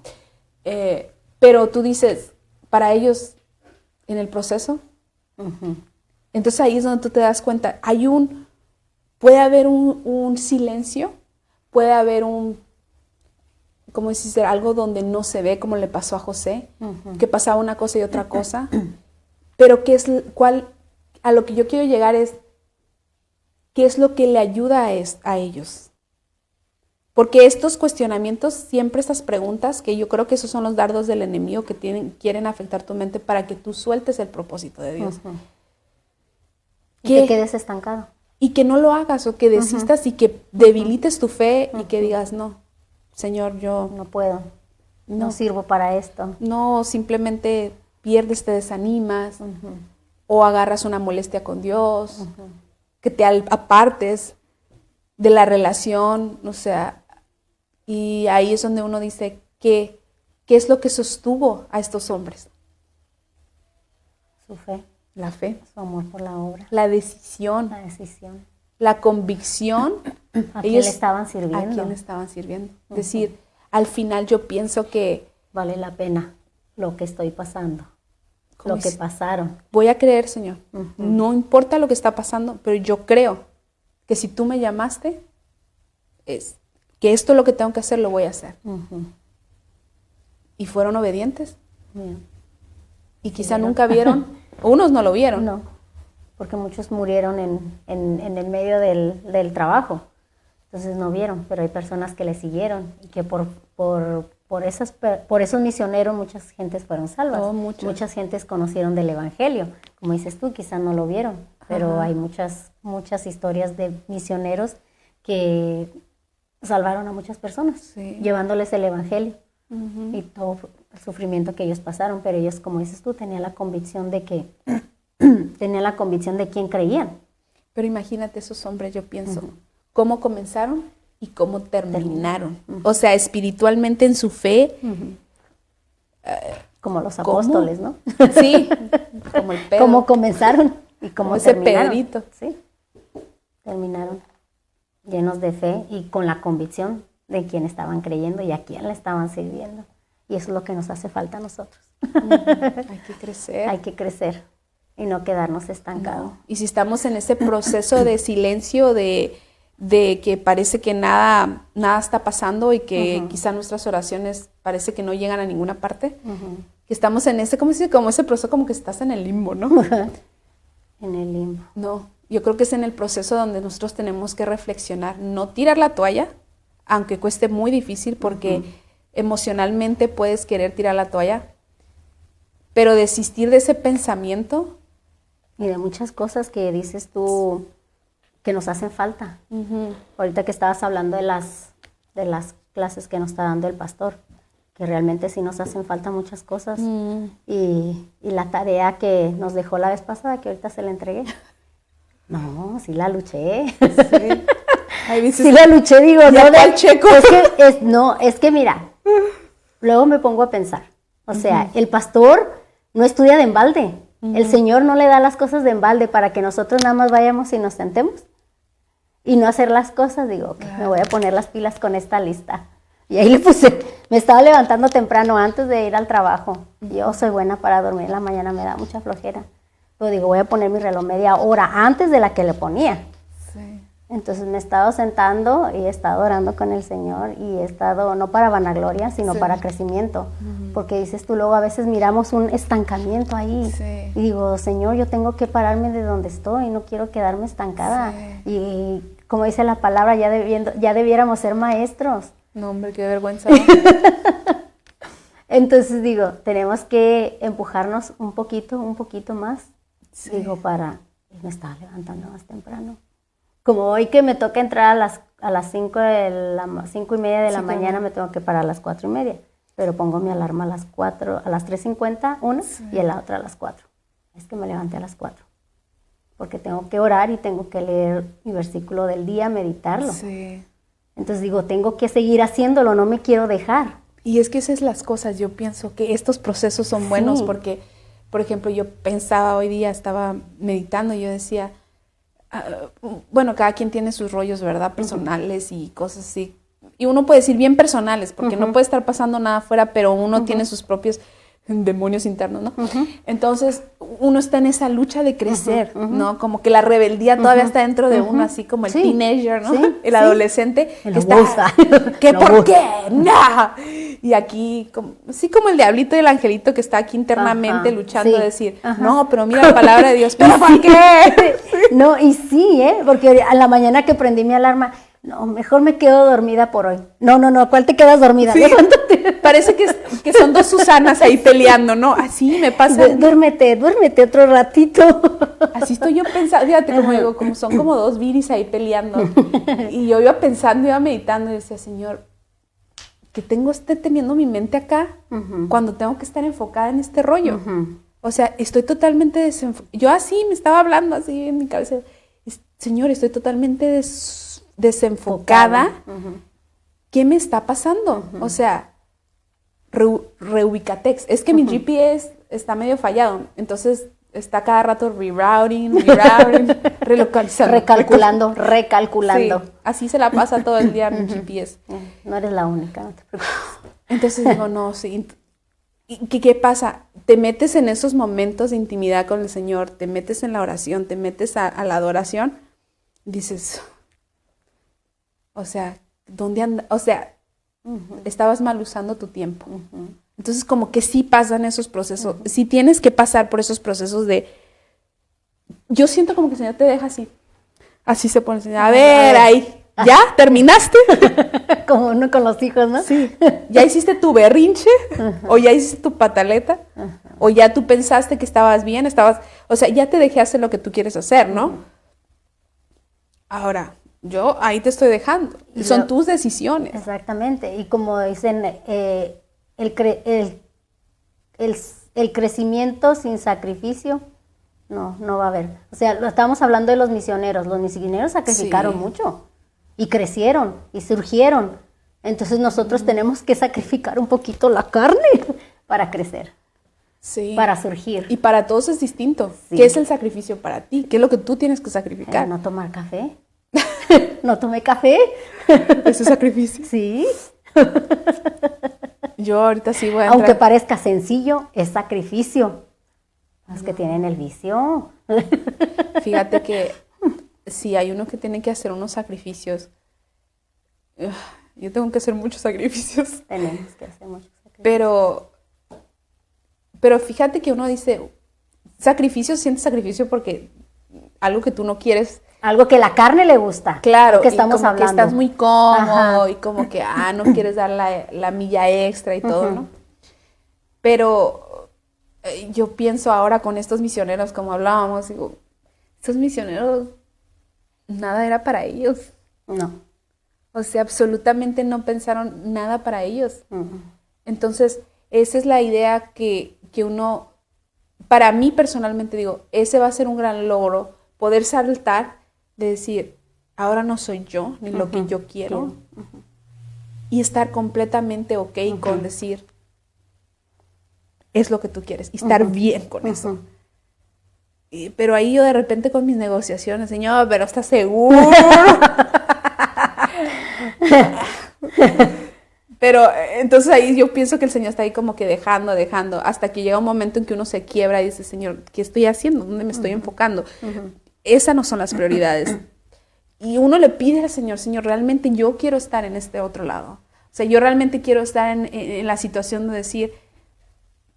Pero tú dices, para ellos, en el proceso, uh-huh. Entonces ahí es donde tú te das cuenta, puede haber un silencio, puede haber como decir, algo donde no se ve, como le pasó a José, uh-huh. Que pasaba una cosa y otra cosa, pero a lo que yo quiero llegar es, ¿qué es lo que le ayuda a ellos? Porque estos cuestionamientos, siempre estas preguntas, que yo creo que esos son los dardos del enemigo que quieren afectar tu mente para que tú sueltes el propósito de Dios. Uh-huh. Y que quedes estancado. Y que no lo hagas, o que desistas uh-huh. y que debilites tu fe uh-huh. y que digas, no, Señor, yo... No puedo, no sirvo para esto. No, simplemente pierdes, te desanimas, uh-huh. o agarras una molestia con Dios, uh-huh. que te apartes de la relación, o sea, y ahí es donde uno dice, ¿qué es lo que sostuvo a estos hombres? Su fe. La fe. Su amor por la obra. La decisión. La convicción. ¿A quién le estaban sirviendo? ¿A quién le estaban sirviendo? Uh-huh. Es decir, al final yo pienso que... Vale la pena lo que estoy pasando, lo que pasaron. Voy a creer, Señor. Uh-huh. No importa lo que está pasando, pero yo creo que si tú me llamaste, es que esto es lo que tengo que hacer, lo voy a hacer. Uh-huh. Y fueron obedientes. Bien. Y quizá nunca vieron, o unos no lo vieron. No, porque muchos murieron en el medio del trabajo. Entonces no vieron, pero hay personas que le siguieron y que por esos misioneros muchas gentes fueron salvas. Oh, muchas gentes conocieron del evangelio. Como dices tú, quizás no lo vieron, pero uh-huh. hay muchas historias de misioneros que salvaron a muchas personas, sí. llevándoles el evangelio uh-huh. y todo el sufrimiento que ellos pasaron, pero ellos, como dices tú, tenían la convicción de quién creían. Pero imagínate esos hombres, yo pienso, uh-huh. cómo comenzaron y cómo terminaron. Uh-huh. O sea, espiritualmente en su fe. Uh-huh. Como los apóstoles, ¿no? Sí, como el Pedro. Cómo comenzaron y cómo ese terminaron. Pedrito. Sí, terminaron llenos de fe y con la convicción de quién estaban creyendo y a quién le estaban sirviendo. Y eso es lo que nos hace falta a nosotros. Hay que crecer. Hay que crecer y no quedarnos estancados. No. Y si estamos en ese proceso de silencio, de que parece que nada está pasando y que uh-huh. quizá nuestras oraciones parece que no llegan a ninguna parte, uh-huh. que estamos en ese, como ese proceso, como que estás en el limbo, ¿no? En el limbo. No, yo creo que es en el proceso donde nosotros tenemos que reflexionar, no tirar la toalla, aunque cueste muy difícil porque... Uh-huh. Emocionalmente puedes querer tirar la toalla, pero desistir de ese pensamiento. Y de muchas cosas que dices tú que nos hacen falta. Uh-huh. Ahorita que estabas hablando de las clases que nos está dando el pastor, que realmente sí nos hacen falta muchas cosas. Uh-huh. Y la tarea que nos dejó la vez pasada, que ahorita se la entregué. No, sí la luché. Sí. Sí la luché, digo, no de checo. Es que mira, luego me pongo a pensar, o sea, el pastor no estudia de embalde, el Señor no le da las cosas de embalde para que nosotros nada más vayamos y nos sentemos y no hacer las cosas. Digo, okay, me voy a poner las pilas con esta lista. Y ahí le puse, me estaba levantando temprano antes de ir al trabajo. Yo soy buena para dormir en la mañana, me da mucha flojera. Pero digo, voy a poner mi reloj media hora antes de la que le ponía. Sí. Entonces me he estado sentando y he estado orando con el Señor y he estado, no para vanagloria, sino sí. para crecimiento. Uh-huh. Porque dices tú, luego a veces miramos un estancamiento ahí. Sí. Y digo, Señor, yo tengo que pararme de donde estoy, no quiero quedarme estancada. Sí. Y como dice la palabra, ya debiéramos ser maestros. No, hombre, qué vergüenza. Entonces digo, tenemos que empujarnos un poquito más. Sí. Digo, me estaba levantando más temprano. Como hoy que me toca entrar a las 5:30 de la mañana, me tengo que parar a las 4:30. Pero pongo mi alarma a las 3:50, una, sí. y la otra a las 4. Es que me levanté a las 4. porque tengo que orar y tengo que leer mi versículo del día, meditarlo. Sí. Entonces digo, tengo que seguir haciéndolo, no me quiero dejar. Y es que esas son las cosas, yo pienso que estos procesos son buenos porque, por ejemplo, yo pensaba hoy día, estaba meditando y yo decía, bueno, cada quien tiene sus rollos, ¿verdad? Personales y cosas así. Y uno puede decir bien personales, porque no puede estar pasando nada afuera, pero uno tiene sus propios demonios internos, ¿no? Entonces, uno está en esa lucha de crecer, ¿no? Como que la rebeldía todavía está dentro de uno, así como el teenager, ¿no? El adolescente que está, ¿qué por qué? ¡No! Y aquí, como el diablito y el angelito que está aquí internamente luchando a decir, no, pero mira la palabra de Dios, ¿pero por qué? No, y sí, porque a la mañana que prendí mi alarma, no, mejor me quedo dormida por hoy. No, ¿cuál te quedas dormida? Sí. Parece que son dos Susanas ahí peleando, ¿no? Así me pasa. Duérmete otro ratito. Así estoy yo pensando, fíjate, como digo, como son como dos viris ahí peleando. Y yo iba pensando, iba meditando y decía, Señor, que esté teniendo mi mente acá cuando tengo que estar enfocada en este rollo. O sea, estoy totalmente desenfocada. Yo así me estaba hablando, así en mi cabeza. Señor, estoy totalmente desenfocada. ¿Qué me está pasando? O sea, reubicate. Es que mi GPS está medio fallado, entonces está cada rato rerouting, relocalizando. Recalculando. Sí, así se la pasa todo el día mi GPS. No eres la única, no te preocupes. Entonces digo, no, sí. ¿Y qué pasa? Te metes en esos momentos de intimidad con el Señor, te metes en la oración, te metes a la adoración, dices, o sea, ¿dónde anda? O sea, estabas mal usando tu tiempo. Entonces, como que sí pasan esos procesos, sí tienes que pasar por esos procesos de... Yo siento como que el Señor te deja así se pone el Señor, a ver, ahí, ¿ya? ¿Terminaste? Como uno con los hijos, ¿no? Sí. ¿Ya hiciste tu berrinche? ¿O ya hiciste tu pataleta? ¿O ya tú pensaste que estabas bien? O sea, ya te dejé hacer lo que tú quieres hacer, ¿no? Ahora, yo ahí te estoy dejando. Son tus decisiones. Exactamente. Y como dicen, el crecimiento sin sacrificio, no va a haber. O sea, lo estábamos hablando de los misioneros. Los misioneros sacrificaron mucho. Y crecieron, y surgieron. Entonces nosotros tenemos que sacrificar un poquito la carne para crecer. Sí. Para surgir. Y para todos es distinto. Sí. ¿Qué es el sacrificio para ti? ¿Qué es lo que tú tienes que sacrificar? No tomar café. ¿No tomé café? ¿Eso es sacrificio? Sí. Yo ahorita sí voy a Aunque parezca sencillo, es sacrificio. Los que tienen el vicio. Fíjate que si hay uno que tiene que hacer unos sacrificios, yo tengo que hacer muchos sacrificios. Tenemos que hacer muchos sacrificios. Pero fíjate que uno dice, sientes sacrificio porque algo que tú no quieres. Algo que la carne le gusta. Claro, que estamos como hablando. Que estás muy cómodo y como que, no quieres dar la milla extra y todo, ¿no? Pero yo pienso ahora con estos misioneros, como hablábamos, digo, estos misioneros, nada era para ellos. No. O sea, absolutamente no pensaron nada para ellos. Entonces, esa es la idea que uno, para mí personalmente digo, ese va a ser un gran logro, poder saltar de decir, ahora no soy yo, ni lo que yo quiero, y estar completamente ok con decir, es lo que tú quieres, y estar bien con eso. Pero ahí yo de repente con mis negociaciones, Señor, pero ¿estás seguro? Pero entonces ahí yo pienso que el Señor está ahí como que dejando, hasta que llega un momento en que uno se quiebra y dice, Señor, ¿qué estoy haciendo? ¿Dónde me estoy enfocando? Esas no son las prioridades. Y uno le pide al Señor, Señor, realmente yo quiero estar en este otro lado. O sea, yo realmente quiero estar en la situación de decir,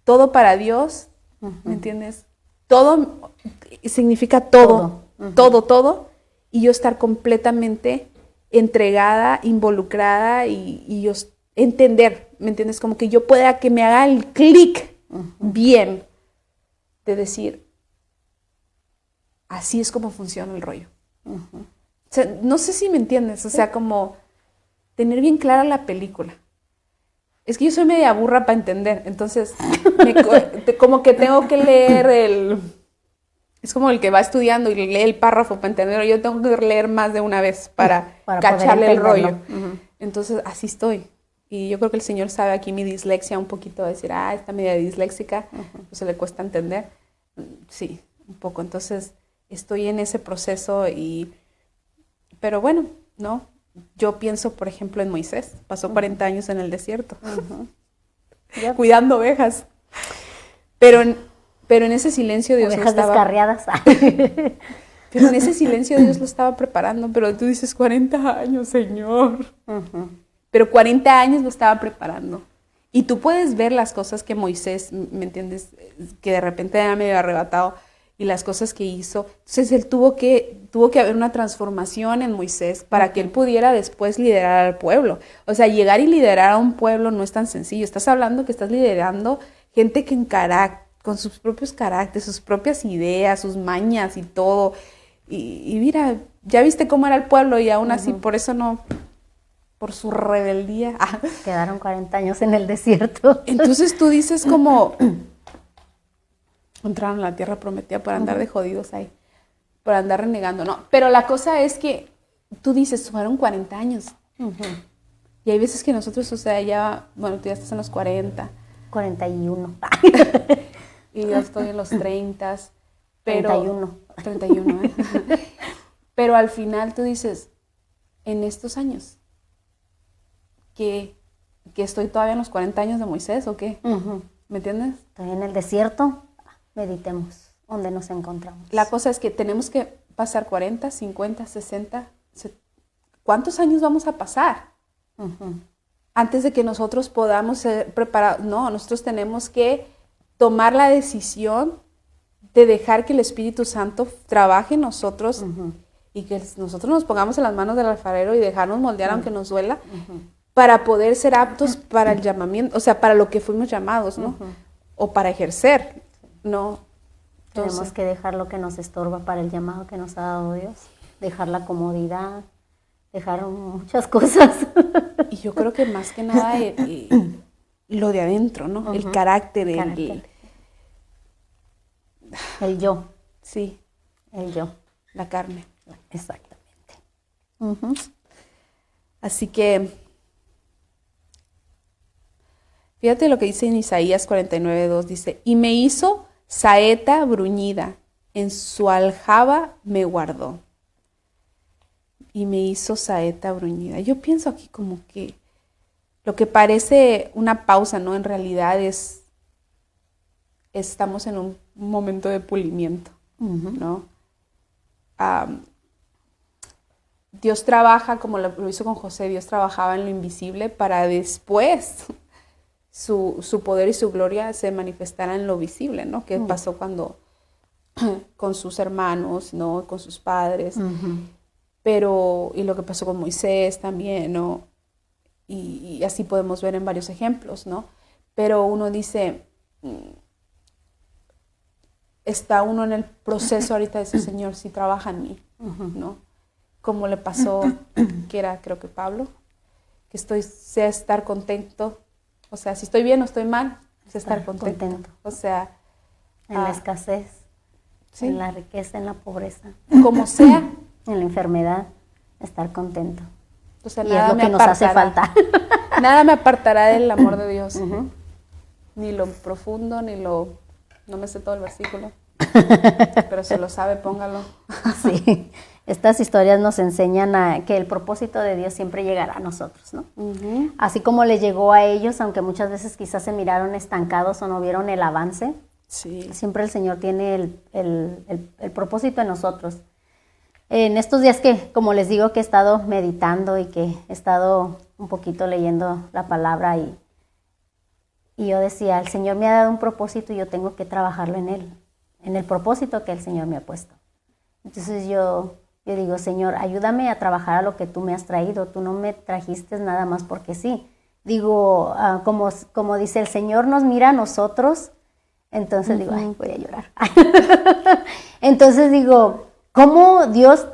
todo para Dios, ¿me entiendes? Todo significa todo, todo, y yo estar completamente entregada, involucrada y yo entender, ¿me entiendes? Como que yo pueda, que me haga el clic bien de decir, así es como funciona el rollo. O sea, no sé si me entiendes, o sea, como tener bien clara la película. Es que yo soy media burra para entender, entonces como que tengo que leer Es como el que va estudiando y lee el párrafo para entenderlo. Yo tengo que leer más de una vez para cacharle el rollo. Entonces, así estoy. Y yo creo que el Señor sabe aquí mi dislexia un poquito, decir, está media disléxica, pues se le cuesta entender. Sí, un poco. Entonces, estoy en ese proceso pero bueno, ¿no? Yo pienso, por ejemplo, en Moisés. Pasó 40 años en el desierto, cuidando ovejas. Pero en ese silencio Dios ovejas lo estaba... descarriadas. Pero en ese silencio Dios lo estaba preparando. Pero tú dices, 40 años, Señor. Pero 40 años lo estaba preparando. Y tú puedes ver las cosas que Moisés, ¿me entiendes? Que de repente era medio arrebatado. Y las cosas que hizo. Entonces él tuvo que haber una transformación en Moisés para que él pudiera después liderar al pueblo. O sea, llegar y liderar a un pueblo no es tan sencillo. Estás hablando que estás liderando gente que con sus propios caracteres, sus propias ideas, sus mañas y todo. Y mira, ya viste cómo era el pueblo y aún así por eso no, por su rebeldía. Quedaron 40 años en el desierto. Entonces tú dices como... entraron a la tierra prometida por andar de jodidos ahí, por andar renegando, no. Pero la cosa es que tú dices, fueron 40 años. Y hay veces que nosotros, o sea, tú ya estás en los 40. 41. Y yo estoy en los 30. Pero, 31. Pero al final tú dices, en estos años, que estoy todavía en los 40 años de Moisés, ¿o qué? ¿Me entiendes? Estoy en el desierto. Meditemos dónde nos encontramos. La cosa es que tenemos que pasar 40, 50, 60, ¿cuántos años vamos a pasar? Antes de que nosotros podamos ser preparados. No, nosotros tenemos que tomar la decisión de dejar que el Espíritu Santo trabaje en nosotros y que nosotros nos pongamos en las manos del alfarero y dejarnos moldear aunque nos duela, para poder ser aptos para el llamamiento, o sea, para lo que fuimos llamados, ¿no? O para ejercer. No. Entonces, tenemos que dejar lo que nos estorba para el llamado que nos ha dado Dios. Dejar la comodidad, dejar muchas cosas. Y yo creo que más que nada lo de adentro, ¿no? El carácter, el yo. Sí. El yo. La carne. Exactamente. Así que, fíjate lo que dice en Isaías 49:2, dice, y me hizo saeta bruñida, en su aljaba me guardó. Y me hizo saeta bruñida. Yo pienso aquí como que lo que parece una pausa, ¿no? En realidad estamos en un momento de pulimiento, ¿no? Dios trabaja, como lo hizo con José, Dios trabajaba en lo invisible para después su poder y su gloria se manifestaran en lo visible, ¿no? Que pasó con sus hermanos, ¿no? Con sus padres. Pero, y lo que pasó con Moisés también, ¿no? Y así podemos ver en varios ejemplos, ¿no? Pero uno dice, está uno en el proceso ahorita de ese Señor, si trabaja en mí, ¿no? Como le pasó, que era creo que Pablo, que sé estar contento, o sea, si estoy bien o estoy mal, sé estar contento. O sea, en la escasez, ¿sí? En la riqueza, en la pobreza. Como sea. En la enfermedad, estar contento. O sea, y nada es lo que nos hace falta. Nada me apartará del amor de Dios. Ni lo profundo, no me sé todo el versículo. Pero si lo sabe, póngalo. Sí, estas historias nos enseñan que el propósito de Dios siempre llegará a nosotros, ¿no? Así como le llegó a ellos, aunque muchas veces quizás se miraron estancados o no vieron el avance, siempre el Señor tiene el propósito en nosotros. En estos días que, como les digo, que he estado meditando y que he estado un poquito leyendo la palabra y yo decía, el Señor me ha dado un propósito y yo tengo que trabajarlo en el propósito que el Señor me ha puesto. Entonces yo digo, Señor, ayúdame a trabajar a lo que tú me has traído. Tú no me trajiste nada más porque sí. Digo, como dice, el Señor nos mira a nosotros. Entonces digo, ay, voy a llorar. Entonces digo, ¿cómo Dios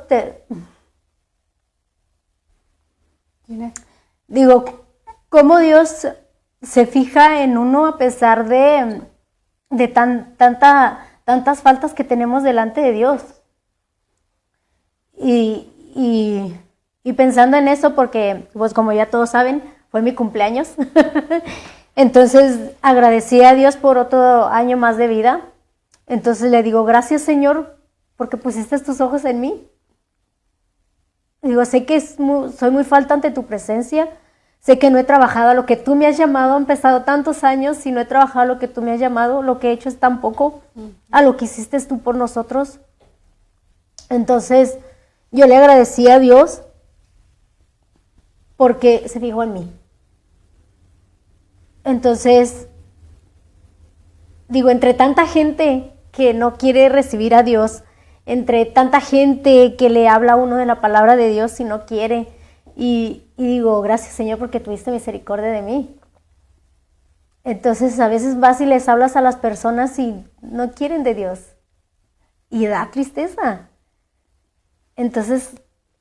Digo, ¿cómo Dios se fija en uno a pesar de tantas faltas que tenemos delante de Dios. Y pensando en eso, porque pues como ya todos saben, fue mi cumpleaños, entonces agradecí a Dios por otro año más de vida. Entonces le digo, gracias Señor, porque pusiste tus ojos en mí. Digo, sé que soy muy falta ante tu presencia, sé que no he trabajado a lo que tú me has llamado, han pasado tantos años y no he trabajado a lo que tú me has llamado, lo que he hecho es tan poco a lo que hiciste tú por nosotros. Entonces yo le agradecí a Dios porque se fijó en mí. Entonces, digo, entre tanta gente que no quiere recibir a Dios, entre tanta gente que le habla a uno de la palabra de Dios y no quiere, y digo, gracias Señor porque tuviste misericordia de mí. Entonces a veces vas y les hablas a las personas y no quieren de Dios, y da tristeza. Entonces,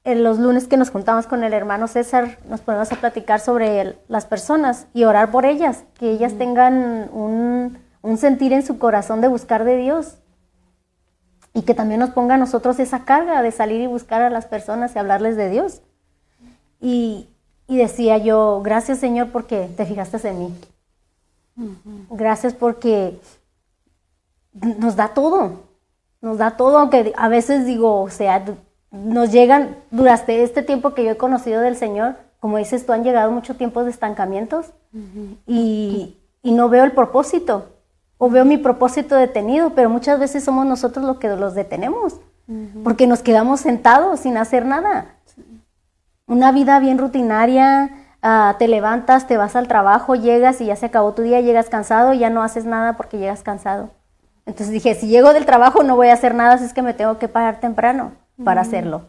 en los lunes que nos juntamos con el hermano César, nos ponemos a platicar sobre las personas y orar por ellas, que ellas tengan un sentir en su corazón de buscar de Dios. Y que también nos ponga a nosotros esa carga de salir y buscar a las personas y hablarles de Dios. Y decía yo, gracias Señor porque te fijaste en mí. Gracias porque nos da todo, aunque a veces digo, o sea, nos llegan, durante este tiempo que yo he conocido del Señor, como dices tú, han llegado muchos tiempos de estancamientos y no veo el propósito. O veo mi propósito detenido, pero muchas veces somos nosotros los que los detenemos, porque nos quedamos sentados sin hacer nada. Una vida bien rutinaria, te levantas, te vas al trabajo, llegas y ya se acabó tu día, llegas cansado y ya no haces nada porque llegas cansado. Entonces dije, si llego del trabajo no voy a hacer nada, así es que me tengo que parar temprano para hacerlo.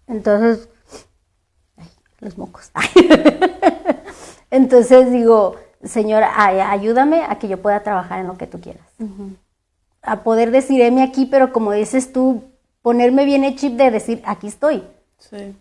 Entonces, los mocos. Entonces digo, Señor, ayúdame a que yo pueda trabajar en lo que tú quieras. A poder decir, heme aquí, pero como dices tú, ponerme bien el chip de decir, aquí estoy. Sí.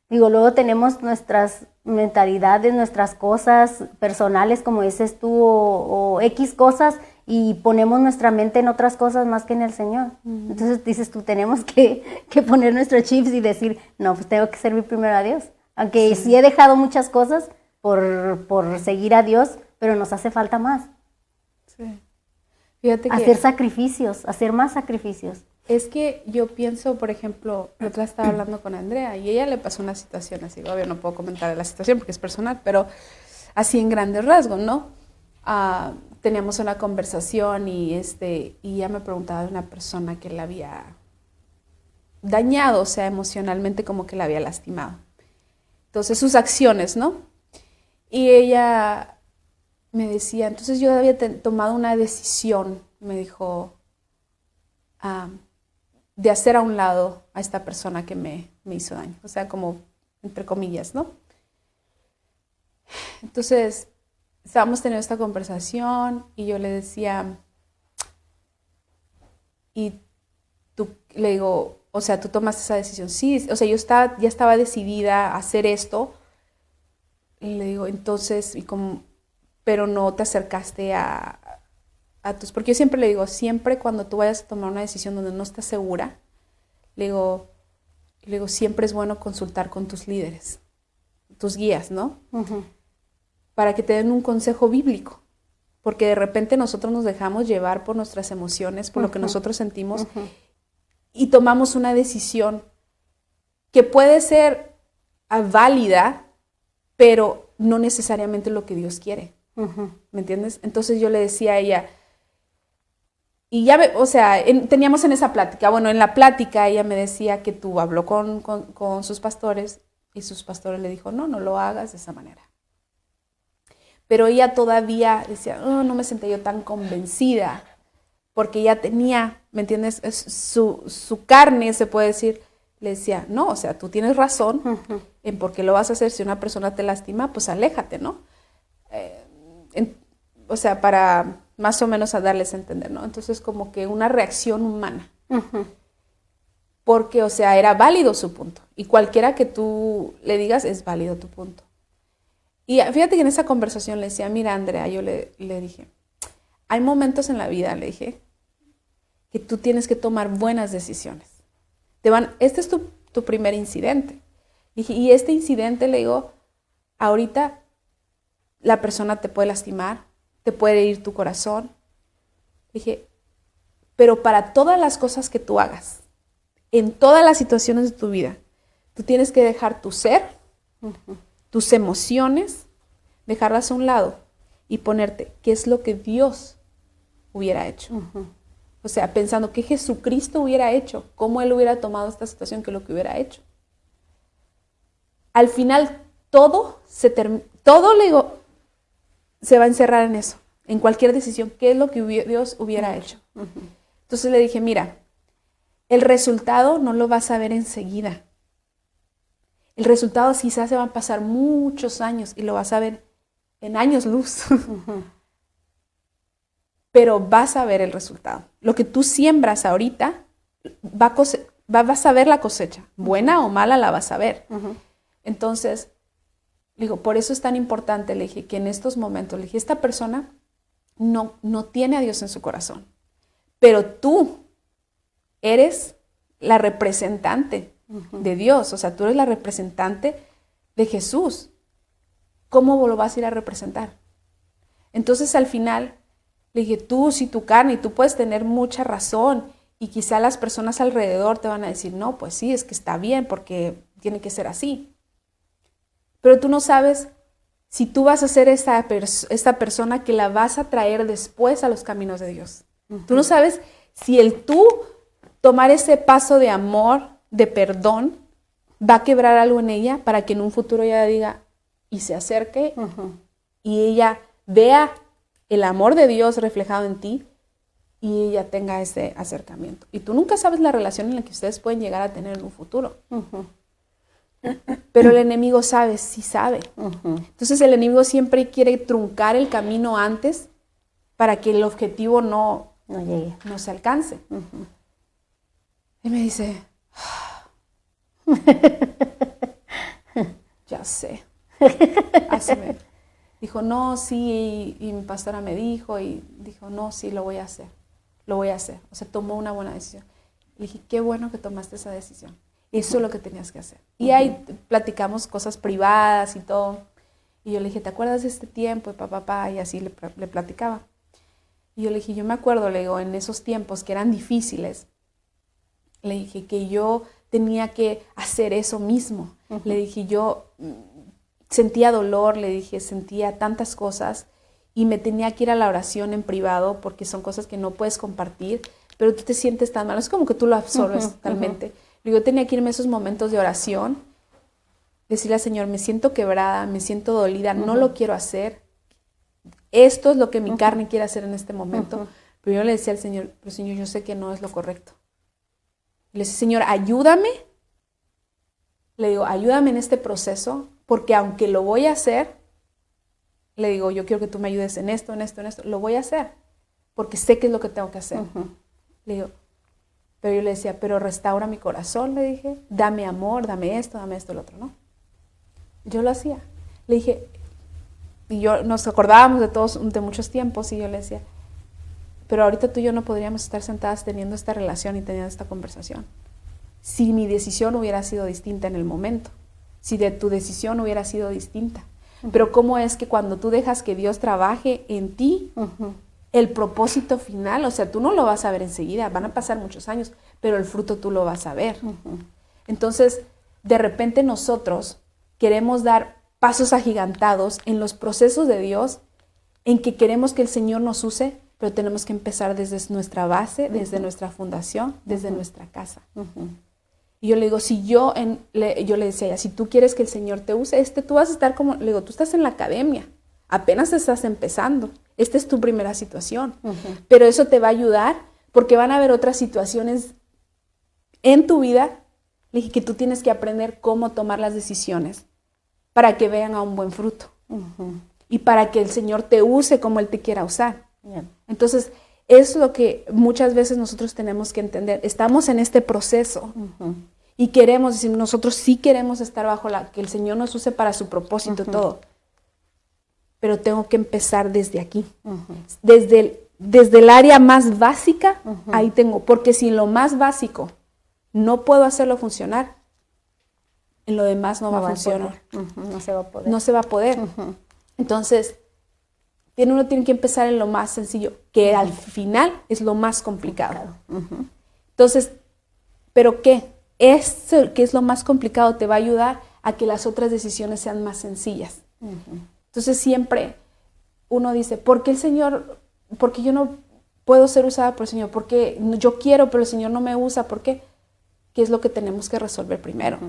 Digo, luego tenemos nuestras mentalidades, nuestras cosas personales, como dices tú, o X cosas, y ponemos nuestra mente en otras cosas más que en el Señor. Entonces dices tú, tenemos que poner nuestros chips y decir, no, pues tengo que servir primero a Dios. Aunque sí he dejado muchas cosas por seguir a Dios, pero nos hace falta más. Sí. Fíjate que hacer sacrificios, hacer más sacrificios. Es que yo pienso, por ejemplo, la otra estaba hablando con Andrea y ella le pasó una situación así, obvio no puedo comentar la situación porque es personal, pero así en grandes rasgos, ¿no? Teníamos una conversación y ella me preguntaba de una persona que la había dañado, o sea, emocionalmente como que la había lastimado. Entonces sus acciones, ¿no? Y ella me decía, entonces yo había tomado una decisión, me dijo, de hacer a un lado a esta persona que me hizo daño, o sea, como entre comillas, ¿no? Entonces, estábamos teniendo esta conversación y yo le decía, y tú, le digo, o sea, tú tomaste esa decisión, sí, o sea, yo ya estaba decidida a hacer esto, y le digo, entonces, pero no te acercaste a porque yo siempre le digo, siempre cuando tú vayas a tomar una decisión donde no estás segura, le digo, siempre es bueno consultar con tus líderes, tus guías, ¿no? Uh-huh. Para que te den un consejo bíblico, porque de repente nosotros nos dejamos llevar por nuestras emociones, por lo que nosotros sentimos, y tomamos una decisión que puede ser válida, pero no necesariamente lo que Dios quiere. ¿Me entiendes? Entonces yo le decía a ella, y ya, o sea, teníamos en esa plática, bueno, en la plática ella me decía que tú habló con sus pastores y sus pastores le dijo, no lo hagas de esa manera. Pero ella todavía decía, no me sentía yo tan convencida, porque ella tenía, ¿me entiendes? Su carne, se puede decir, le decía, no, o sea, tú tienes razón en por qué lo vas a hacer. Si una persona te lastima, pues aléjate, ¿no? O sea, para más o menos a darles a entender, ¿no? Entonces, como que una reacción humana. Porque, o sea, era válido su punto. Y cualquiera que tú le digas, es válido tu punto. Y fíjate que en esa conversación le decía, mira, Andrea, yo le dije, hay momentos en la vida, le dije, que tú tienes que tomar buenas decisiones. Este es tu primer incidente. Dije, y este incidente, le digo, ahorita la persona te puede lastimar, te puede herir tu corazón. Dije, pero para todas las cosas que tú hagas, en todas las situaciones de tu vida, tú tienes que dejar tu ser, tus emociones, dejarlas a un lado y ponerte qué es lo que Dios hubiera hecho. O sea, pensando qué Jesucristo hubiera hecho, cómo Él hubiera tomado esta situación, qué es lo que hubiera hecho. Al final, todo le digo, se va a encerrar en eso, en cualquier decisión, qué es lo que Dios hubiera hecho. Entonces le dije, mira, el resultado no lo vas a ver enseguida. El resultado quizás se van a pasar muchos años y lo vas a ver en años luz. Pero vas a ver el resultado. Lo que tú siembras ahorita, vas a ver la cosecha. Buena o mala la vas a ver. Entonces, digo, por eso es tan importante, le dije, que en estos momentos, le dije, esta persona no tiene a Dios en su corazón. Pero tú eres la representante de Dios. O sea, tú eres la representante de Jesús. ¿Cómo lo vas a ir a representar? Entonces, al final, le dije, tú, si tu carne, y tú puedes tener mucha razón, y quizá las personas alrededor te van a decir, no, pues sí, es que está bien, porque tiene que ser así. Pero tú no sabes si tú vas a ser esta persona que la vas a traer después a los caminos de Dios. Tú no sabes si el tú tomar ese paso de amor, de perdón, va a quebrar algo en ella para que en un futuro ella diga y se acerque y ella vea el amor de Dios reflejado en ti y ella tenga ese acercamiento. Y tú nunca sabes la relación en la que ustedes pueden llegar a tener en un futuro. Pero el enemigo sabe, sí sabe. Entonces el enemigo siempre quiere truncar el camino antes para que el objetivo no llegue, no se alcance. Y me dice, ya sé. Así me dijo, no, sí, y mi pastora me dijo, y dijo, no, sí, lo voy a hacer. O sea, tomó una buena decisión. Le dije, qué bueno que tomaste esa decisión. Eso es lo que tenías que hacer. Y ahí platicamos cosas privadas y todo. Y yo le dije, ¿te acuerdas de este tiempo? Y así le platicaba. Y yo le dije, yo me acuerdo, le digo, en esos tiempos que eran difíciles, le dije que yo tenía que hacer eso mismo. Le dije, yo sentía dolor, le dije, sentía tantas cosas y me tenía que ir a la oración en privado porque son cosas que no puedes compartir, pero tú te sientes tan mal. Es como que tú lo absorbes totalmente. Yo tenía que irme a esos momentos de oración, decirle al Señor, me siento quebrada, me siento dolida, no lo quiero hacer. Esto es lo que mi carne quiere hacer en este momento. Pero yo le decía al Señor, pero Señor, yo sé que no es lo correcto. Le decía, Señor, ayúdame. Le digo, ayúdame en este proceso, porque aunque lo voy a hacer, le digo, yo quiero que tú me ayudes en esto, lo voy a hacer, porque sé que es lo que tengo que hacer. Le digo, pero yo le decía, pero restaura mi corazón, le dije, dame amor, dame esto, lo otro, ¿no? Yo lo hacía. Le dije, y nos acordábamos de muchos tiempos, y yo le decía, pero ahorita tú y yo no podríamos estar sentadas teniendo esta relación y teniendo esta conversación. Si mi decisión hubiera sido distinta en el momento, si de tu decisión hubiera sido distinta. Pero cómo es que cuando tú dejas que Dios trabaje en ti, el propósito final, o sea, tú no lo vas a ver enseguida, van a pasar muchos años, pero el fruto tú lo vas a ver. Entonces, de repente nosotros queremos dar pasos agigantados en los procesos de Dios, en que queremos que el Señor nos use, pero tenemos que empezar desde nuestra base, desde nuestra fundación, desde nuestra casa. Y yo le digo, yo le decía a ella, si tú quieres que el Señor te use, tú vas a estar como, le digo, tú estás en la academia, apenas estás empezando, esta es tu primera situación, pero eso te va a ayudar porque van a haber otras situaciones en tu vida, le dije, que tú tienes que aprender cómo tomar las decisiones para que vean a un buen fruto y para que el Señor te use como Él te quiera usar. Entonces, es lo que muchas veces nosotros tenemos que entender. Estamos en este proceso y queremos decir, nosotros sí queremos estar bajo que el Señor nos use para su propósito y todo. Pero tengo que empezar desde aquí, desde desde el área más básica, ahí tengo, porque si lo más básico no puedo hacerlo funcionar, en lo demás no va a funcionar. No se va a poder. No se va a poder. Entonces, uno tiene que empezar en lo más sencillo, que al final es lo más complicado. Entonces, ¿pero qué? Eso que es lo más complicado te va a ayudar a que las otras decisiones sean más sencillas. Entonces, siempre uno dice, ¿por qué el Señor, por qué yo no puedo ser usada por el Señor? ¿Por qué yo quiero, pero el Señor no me usa? ¿Por qué? ¿Qué es lo que tenemos que resolver primero?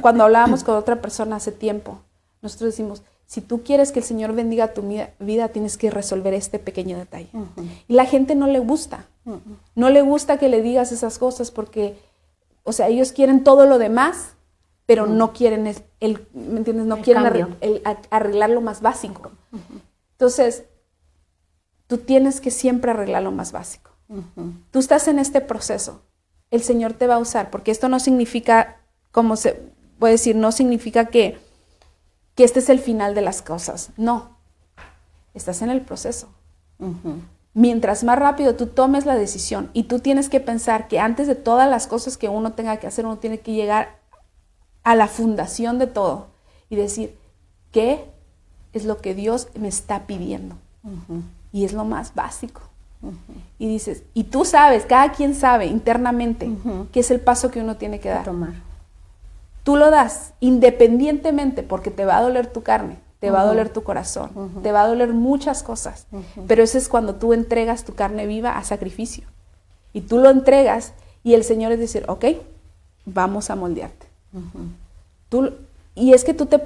Cuando hablábamos con otra persona hace tiempo, nosotros decimos, si tú quieres que el Señor bendiga tu vida, tienes que resolver este pequeño detalle. Y la gente no le gusta. No le gusta que le digas esas cosas porque, o sea, ellos quieren todo lo demás, pero no quieren ¿me entiendes? No quieren arreglar lo más básico. Entonces, tú tienes que siempre arreglar lo más básico. Tú estás en este proceso. El Señor te va a usar, porque esto no significa, como se puede decir, no significa que este es el final de las cosas. No, estás en el proceso. Mientras más rápido tú tomes la decisión y tú tienes que pensar que antes de todas las cosas que uno tenga que hacer, uno tiene que llegar a la fundación de todo y decir, ¿qué es lo que Dios me está pidiendo? Y es lo más básico. Y dices, y tú sabes, cada quien sabe internamente qué es el paso que uno tiene que dar. Tomar. Tú lo das independientemente porque te va a doler tu carne, te va a doler tu corazón, te va a doler muchas cosas, pero eso es cuando tú entregas tu carne viva a sacrificio. Y tú lo entregas y el Señor es decir, ok, vamos a moldearte. Y es que tú te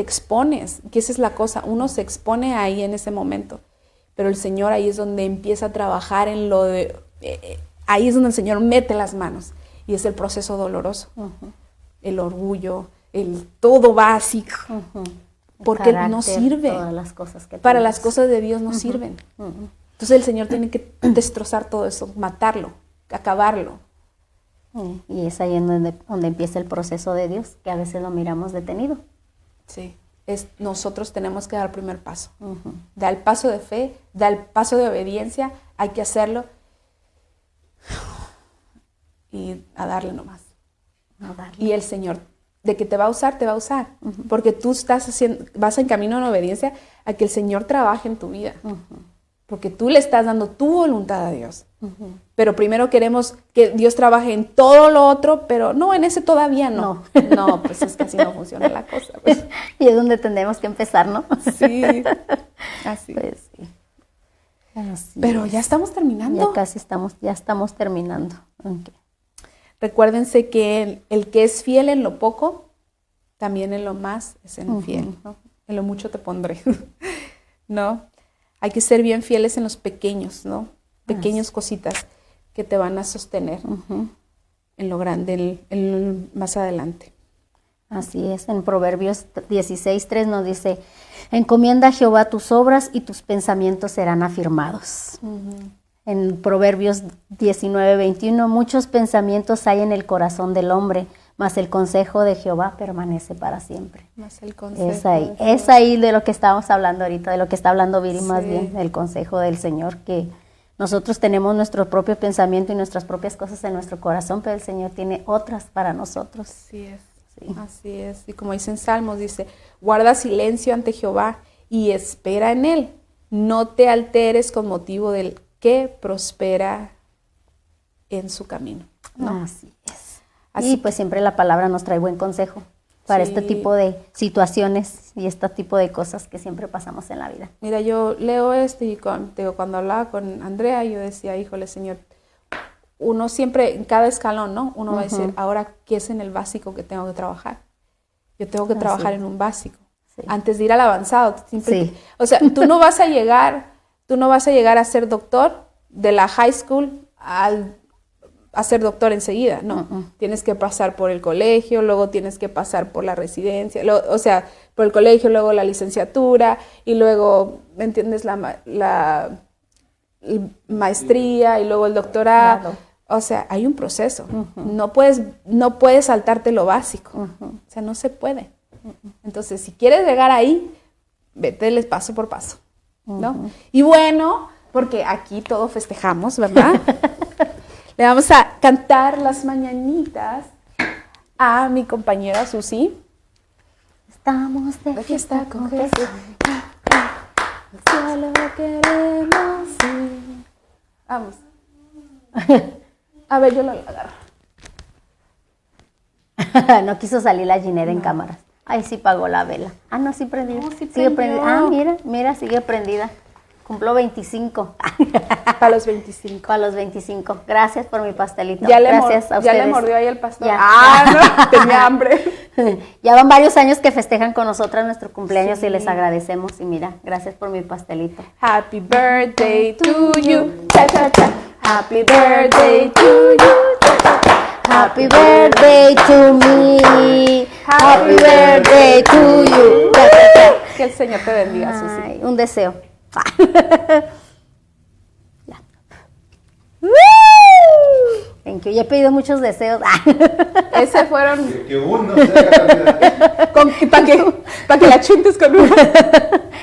expones, que esa es la cosa, uno se expone ahí en ese momento, pero el Señor ahí es donde empieza a trabajar en lo de, ahí es donde el Señor mete las manos y es el proceso doloroso. El orgullo, el todo básico, porque carácter, no sirve. Todas las cosas que para las cosas de Dios no sirven. Entonces el Señor tiene que destrozar todo eso, matarlo, acabarlo. Y es ahí en donde empieza el proceso de Dios, que a veces lo miramos detenido. Sí, nosotros tenemos que dar el primer paso. Da el paso de fe, da el paso de obediencia, hay que hacerlo y a darle nomás. Y el Señor, de que te va a usar, porque tú vas en camino en obediencia a que el Señor trabaje en tu vida, porque tú le estás dando tu voluntad a Dios. Pero primero queremos que Dios trabaje en todo lo otro, pero no, en ese todavía no. No, pues es que así no funciona la cosa. Pues. Y es donde tendremos que empezar, ¿no? Sí, así. Pues sí. Así pero es. ya estamos terminando. Ya estamos terminando. Okay. Recuérdense que el que es fiel en lo poco, también en lo más es en fiel, ¿no? En lo mucho te pondré, ¿no? Hay que ser bien fieles en los pequeños, ¿no? Pequeñas cositas que te van a sostener en lo grande, más adelante. Así es, en Proverbios 16:3 nos dice, encomienda a Jehová tus obras y tus pensamientos serán afirmados. En Proverbios 19:21, muchos pensamientos hay en el corazón del hombre, mas el consejo de Jehová permanece para siempre. Más el consejo. Es ahí de lo que estábamos hablando ahorita, de lo que está hablando Viri más bien, el consejo del Señor, que nosotros tenemos nuestro propio pensamiento y nuestras propias cosas en nuestro corazón, pero el Señor tiene otras para nosotros. Así es, así es. Y como dice en Salmos, dice, guarda silencio ante Jehová y espera en Él. No te alteres con motivo del que prospera en su camino, ¿no? Así es. Y pues siempre la palabra nos trae buen consejo para este tipo de situaciones y este tipo de cosas que siempre pasamos en la vida. Mira, yo leo esto y cuando hablaba con Andrea, yo decía, híjole, Señor, uno siempre, en cada escalón, ¿no? Uno va a decir, ahora, ¿qué es en el básico que tengo que trabajar? Yo tengo que trabajar en un básico. Antes de ir al avanzado. O sea, tú no vas a llegar a ser doctor de la high school a ser doctor enseguida, no. Tienes que pasar por el colegio, luego tienes que pasar por la residencia, por el colegio, luego la licenciatura, y luego, ¿me entiendes? La maestría, y luego el doctorado. Claro. O sea, hay un proceso. No puedes saltarte lo básico. O sea, no se puede. Entonces, si quieres llegar ahí, vete paso por paso. ¿no? Y bueno, porque aquí todo festejamos, ¿verdad? Le vamos a cantar las mañanitas a mi compañera Susi. Estamos de Fiesta con Jesús. Solo queremos ir. Vamos. A ver, yo lo agarro. No quiso salir la Ginette en cámaras. Ay, sí pagó la vela. Ah, no, sí prendida. No, sí sigue prendió. prendida. Ah, mira, sigue prendida. Cumplo 25. Para los 25. Para los 25. Gracias por mi pastelito. Ya Gracias a ya ustedes. le mordió ahí el pastor. Ya. No, tenía hambre. Ya van varios años que festejan con nosotras nuestro cumpleaños y les agradecemos. Y mira, gracias por mi pastelito. Happy birthday to you. Cha, cha, cha. Happy birthday to you. Cha, cha, cha. Happy birthday to me. Happy birthday to you. Que el Señor te bendiga, Susi. Ay, un deseo. Ya. Thank you. Ya he pedido muchos deseos. Ese fueron Que uno se haga realidad. para que la chuntes con uno.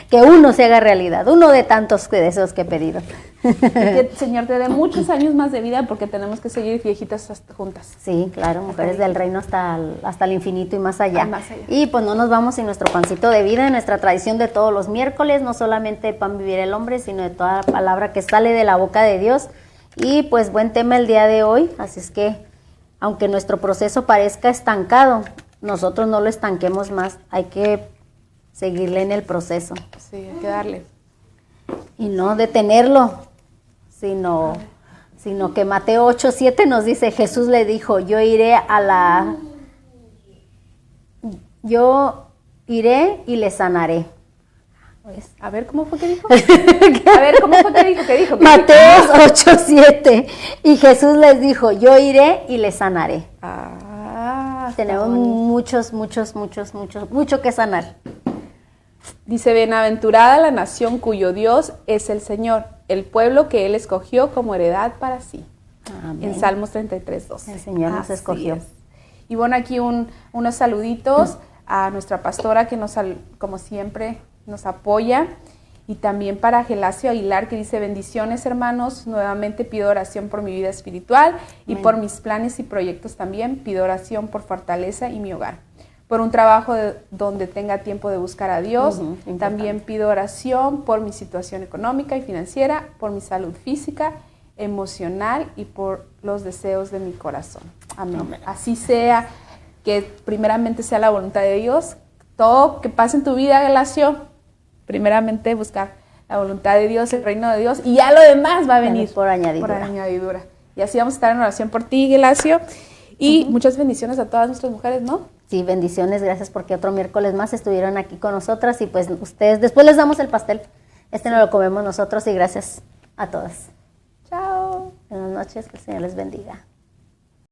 Que uno se haga realidad. Uno de tantos deseos que he pedido. Que el Señor te dé muchos años más de vida porque tenemos que seguir viejitas juntas. Sí, claro, mujeres del reino hasta el infinito y más allá. Más allá. Y pues no nos vamos sin nuestro pancito de vida, nuestra tradición de todos los miércoles, no solamente de pan vivir el hombre, sino de toda la palabra que sale de la boca de Dios. Y pues buen tema el día de hoy, así es que aunque nuestro proceso parezca estancado, nosotros no lo estanquemos más, hay que seguirle en el proceso Sí, hay que darle. y no detenerlo, sino que Mateo 8:7 nos dice, Jesús le dijo, yo iré y le sanaré. A ver, ¿cómo fue que dijo? A ver, ¿cómo fue que dijo? ¿Qué dijo? Mateo 8:7 y Jesús les dijo, yo iré y le sanaré. Está Tenemos bonito. mucho que sanar. Dice, bienaventurada la nación cuyo Dios es el Señor, el pueblo que Él escogió como heredad para sí. Amén. En Salmos 33:12. El Señor nos Así escogió. es. Y bueno, aquí unos saluditos a nuestra pastora que como siempre nos apoya. Y también para Gelacio Aguilar que dice, bendiciones hermanos, nuevamente pido oración por mi vida espiritual y Amén. por mis planes y proyectos también. Pido oración por fortaleza y mi hogar. Por un trabajo donde tenga tiempo de buscar a Dios. Importante. También pido oración por mi situación económica y financiera, por mi salud física, emocional y por los deseos de mi corazón. Amén. Amén. Así sea, que primeramente sea la voluntad de Dios. Todo que pase en tu vida, Gelacio, primeramente buscar la voluntad de Dios, el reino de Dios, y ya lo demás va a venir Por añadidura. Por añadidura. Y así vamos a estar en oración por ti, Gelacio. Y muchas bendiciones a todas nuestras mujeres, ¿no? Sí, bendiciones, gracias porque otro miércoles más estuvieron aquí con nosotras y pues ustedes, después les damos el pastel. No lo comemos nosotros y gracias a todas. Chao. Buenas noches, que el Señor les bendiga.